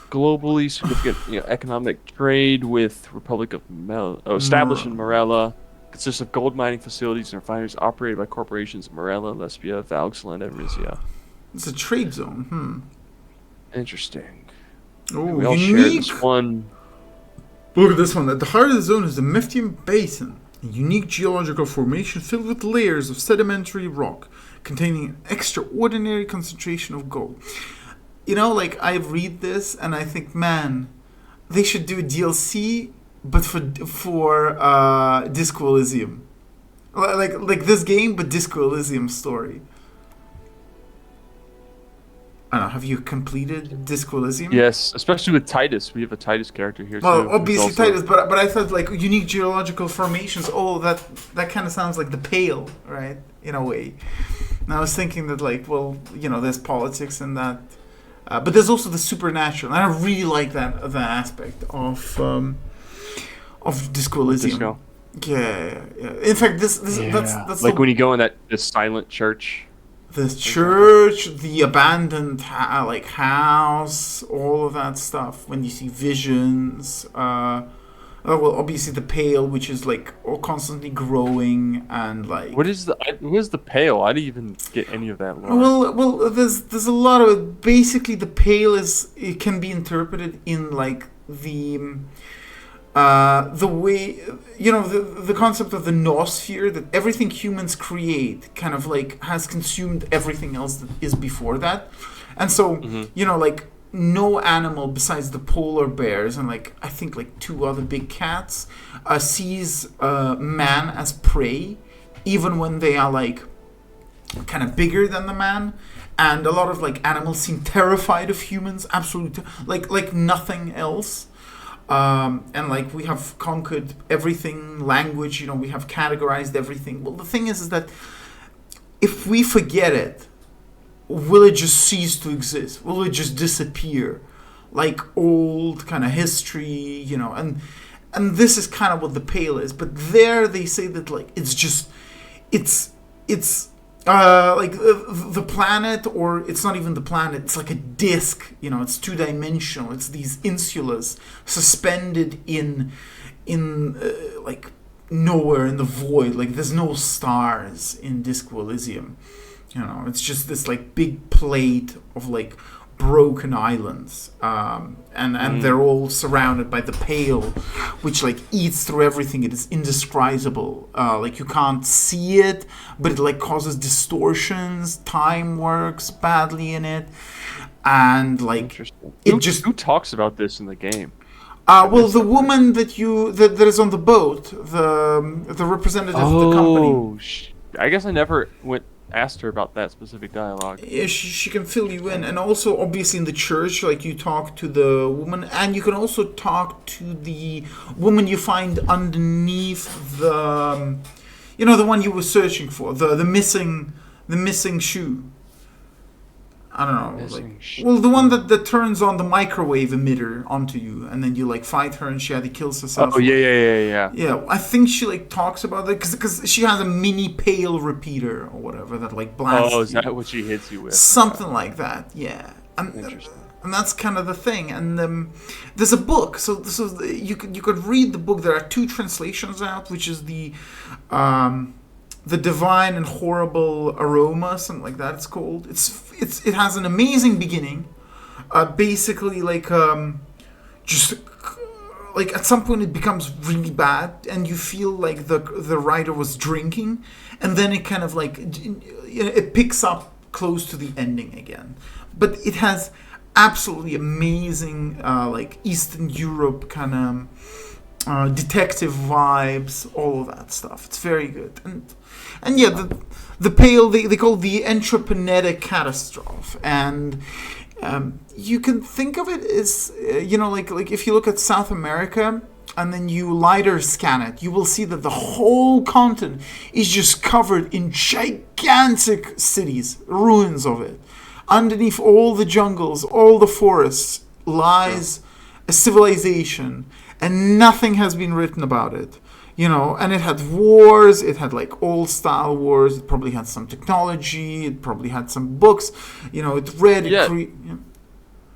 Globally significant, economic trade with Republic of established in Morella, consists of gold mining facilities and refineries operated by corporations in Morella, Lesbia, Vauxland, and Rizzia. It's a trade zone. Interesting. Oh, we all share this one. Look at this one. At the heart of the zone is the Meftium Basin, a unique geological formation filled with layers of sedimentary rock, containing an extraordinary concentration of gold. I read this and I think, man, they should do a DLC, but for Disco Elysium, like this game, but Disco Elysium story. I don't know, have you completed Disco Elysium? Yes, especially with Titus. We have a Titus character here Well, too. obviously who's also- Titus, but I thought like unique geological formations. Oh, that kind of sounds like the Pale, right? In a way. And I was thinking that like, well, there's politics in that, but there's also the supernatural. And I really like that aspect of Disco Elysium. Disco. Yeah. In fact, that's like when you go in this silent church. the church, the abandoned house, all of that stuff. When you see visions, well, obviously the Pale, which is like all constantly growing and like. What is the Pale? I didn't even get any of that lore. Well, there's a lot of it. Basically, the Pale it can be interpreted in like the way, the concept of the noosphere, that everything humans create kind of like has consumed everything else that is before that. And so, like no animal besides the polar bears and like I think like 2 other big cats sees man as prey, even when they are like kind of bigger than the man. And a lot of like animals seem terrified of humans, absolutely, like nothing else. And like we have conquered everything, language, we have categorized everything. Well, the thing is that if we forget it, will it just cease to exist? Will it just disappear? Like old kind of history, and this is kind of what the Pale is. But there they say that like it's like the planet, or it's not even the planet, it's like a disc, it's 2-dimensional. It's these insulas suspended in like nowhere in the void. Like there's no stars in Disco Elysium. It's just this like big plate of like broken islands, and they're all surrounded by the Pale, which like eats through everything. It is indescribable. Like you can't see it, but it like causes distortions. Time works badly in it, and like who talks about this in the game? Well, the woman that is on the boat, the representative of the company. I guess I never asked her about that specific dialogue. Yeah, she can fill you in. And also obviously in the church, like you talk to the woman, and you can also talk to the woman you find underneath the the one you were searching for, the missing shoe. I don't know, well, the one that turns on the microwave emitter onto you, and then you like fight her, and she either kills herself. Oh yeah. Yeah, I think she like talks about that because she has a mini Pale repeater or whatever that like blasts. Oh, is that what she hits you with? Something like that, yeah. Interesting. And that's kind of the thing. And there's a book, so you could read the book. There are 2 translations out, which is the Divine and Horrible Aroma, something like that it's called. It has an amazing beginning. Basically, like just like at some point it becomes really bad, and you feel like the writer was drinking, and then it kind of like it picks up close to the ending again. But it has absolutely amazing like Eastern Europe kind of detective vibes, all of that stuff. It's very good. And yeah, the Pale, they call it the entrepreneuric catastrophe. And you can think of it as, like if you look at South America and then you LiDAR scan it, you will see that the whole continent is just covered in gigantic cities, ruins of it. Underneath all the jungles, all the forests, lies a civilization, and nothing has been written about it. And it had wars, it had like old style wars, it probably had some technology, it probably had some books, it read,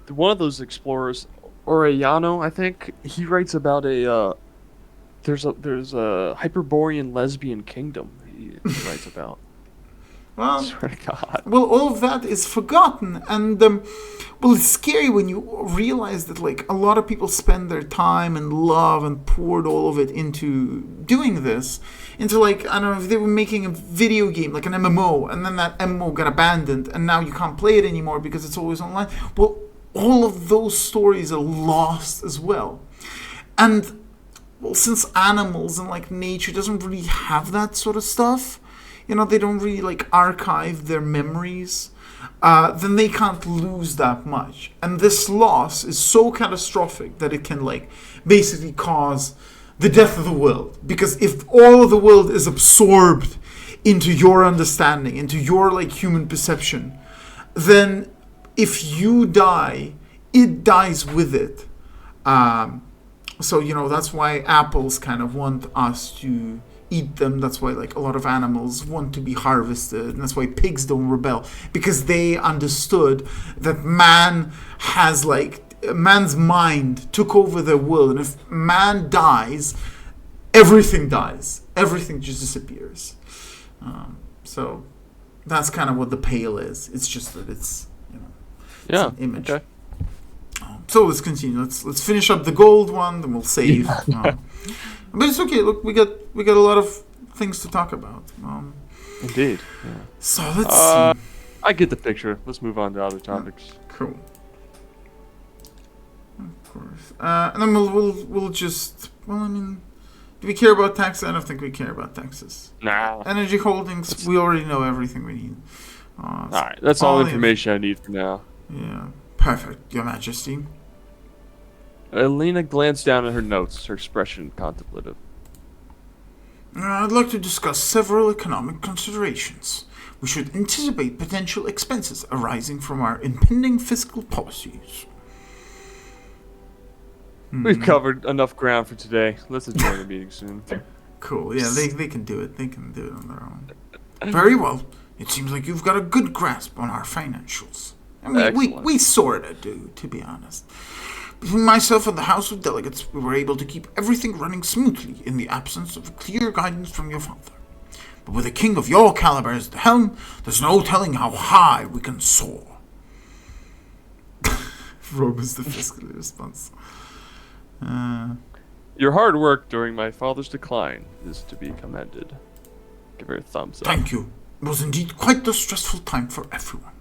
One of those explorers, Orellano, I think, he writes about there's a Hyperborean lesbian kingdom he writes about. Well, I swear to God. Well, all of that is forgotten, and it's scary when you realize that like a lot of people spend their time and love and poured all of it into doing this, into like I don't know if they were making a video game like an MMO, and then that MMO got abandoned, and now you can't play it anymore because it's always online. Well, all of those stories are lost as well, and well, since animals and like nature doesn't really have that sort of stuff. they don't really like archive their memories, then they can't lose that much. And this loss is so catastrophic that it can like basically cause the death of the world. Because if all of the world is absorbed into your understanding, into your like human perception, then if you die, it dies with it. So that's why apples kind of want us to eat them. That's why like a lot of animals want to be harvested, and that's why pigs don't rebel, because they understood that man's mind took over their world, and if man dies, everything dies. Everything just disappears. So that's kind of what the pale is. It's just that it's an image. Okay. So let's continue. Let's finish up the gold one, then we'll save. But it's okay. Look, we got a lot of things to talk about. Indeed. Yeah. So let's see. I get the picture. Let's move on to other topics. Cool. Of course. And then we'll just. Well, I mean, do we care about taxes? I don't think we care about taxes. Nah. Energy holdings. We already know everything we need. All right. That's all the information I need for now. Yeah. Perfect, Your Majesty. Elena glanced down at her notes, her expression contemplative. I'd like to discuss several economic considerations. We should anticipate potential expenses arising from our impending fiscal policies. We've covered enough ground for today. Let's adjourn the meeting soon. Cool, yeah, they can do it. They can do it on their own. Very well. It seems like you've got a good grasp on our financials. I mean, we sorta do, to be honest. Between myself and the House of Delegates, we were able to keep everything running smoothly in the absence of clear guidance from your father. But with a king of your caliber as the helm, there's no telling how high we can soar. Robus the fiscal response. Your hard work during my father's decline is to be commended. Give her a thumbs up. Thank you. It was indeed quite a stressful time for everyone.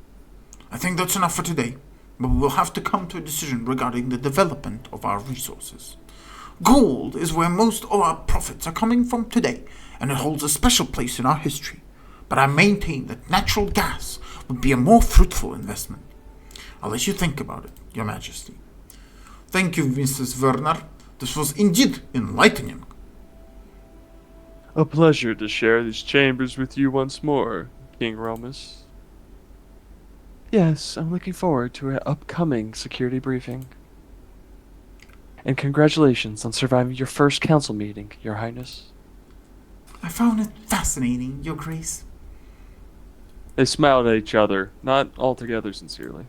I think that's enough for today, but we will have to come to a decision regarding the development of our resources. Gold is where most of our profits are coming from today, and it holds a special place in our history. But I maintain that natural gas would be a more fruitful investment. I'll let you think about it, Your Majesty. Thank you, Mrs. Werner. This was indeed enlightening. A pleasure to share these chambers with you once more, King Romus. Yes, I'm looking forward to our upcoming security briefing. And congratulations on surviving your first council meeting, Your Highness. I found it fascinating, Your Grace. They smiled at each other, not altogether sincerely.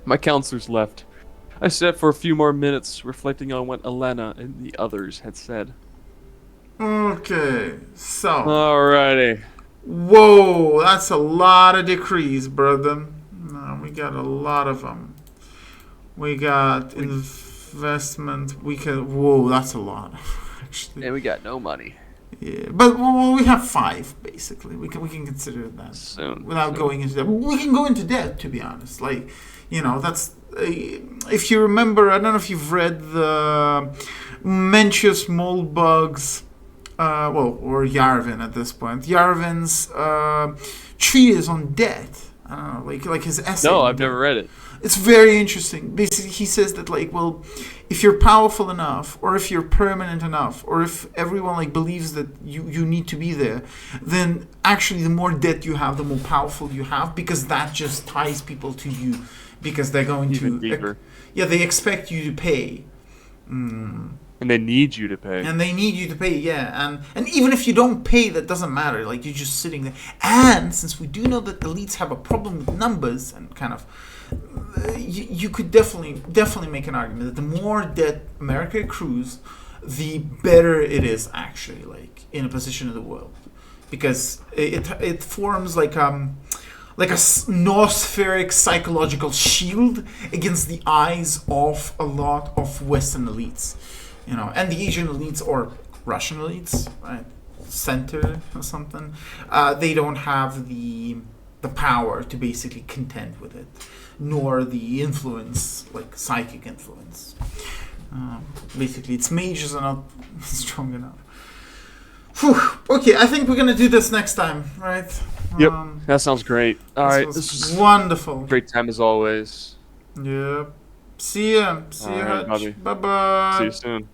My counselors left. I sat for a few more minutes, reflecting on what Elena and the others had said. Okay, so... Alrighty. Whoa, that's a lot of decrees, brother. No, we got a lot of them. We got investment. Whoa, that's a lot, actually. And we got no money. Yeah, but we have 5 basically. We can consider that Soon. without going into debt. We can go into debt, to be honest. Like, that's if you remember. I don't know if you've read the Mencius Moldbug's. Or Yarvin at this point. Yarvin's treatise on debt. I don't know, like his essay. No, I've never read it. It's very interesting. Basically, he says that, if you're powerful enough, or if you're permanent enough, or if everyone, believes that you need to be there, then actually the more debt you have, the more powerful you have, because that just ties people to you, because they're going Even deeper. They expect you to pay. And they need you to pay. And they need you to pay, yeah. And even if you don't pay, that doesn't matter. Like, you're just sitting there. And since we do know that elites have a problem with numbers and kind of... you could definitely make an argument that the more debt America accrues, the better it is actually, in a position in the world. Because it forms like a noospheric psychological shield against the eyes of a lot of Western elites. And the Asian elites or Russian elites, right, center or something, they don't have the power to basically contend with it, nor the influence, psychic influence. Basically, its mages are not strong enough. Phew. Okay, I think we're gonna do this next time, right? Yep, that sounds great. All right, was this was wonderful. a great time as always. Yep. See ya. See All ya, right, Hutch. Bobby. Bye bye. See you soon.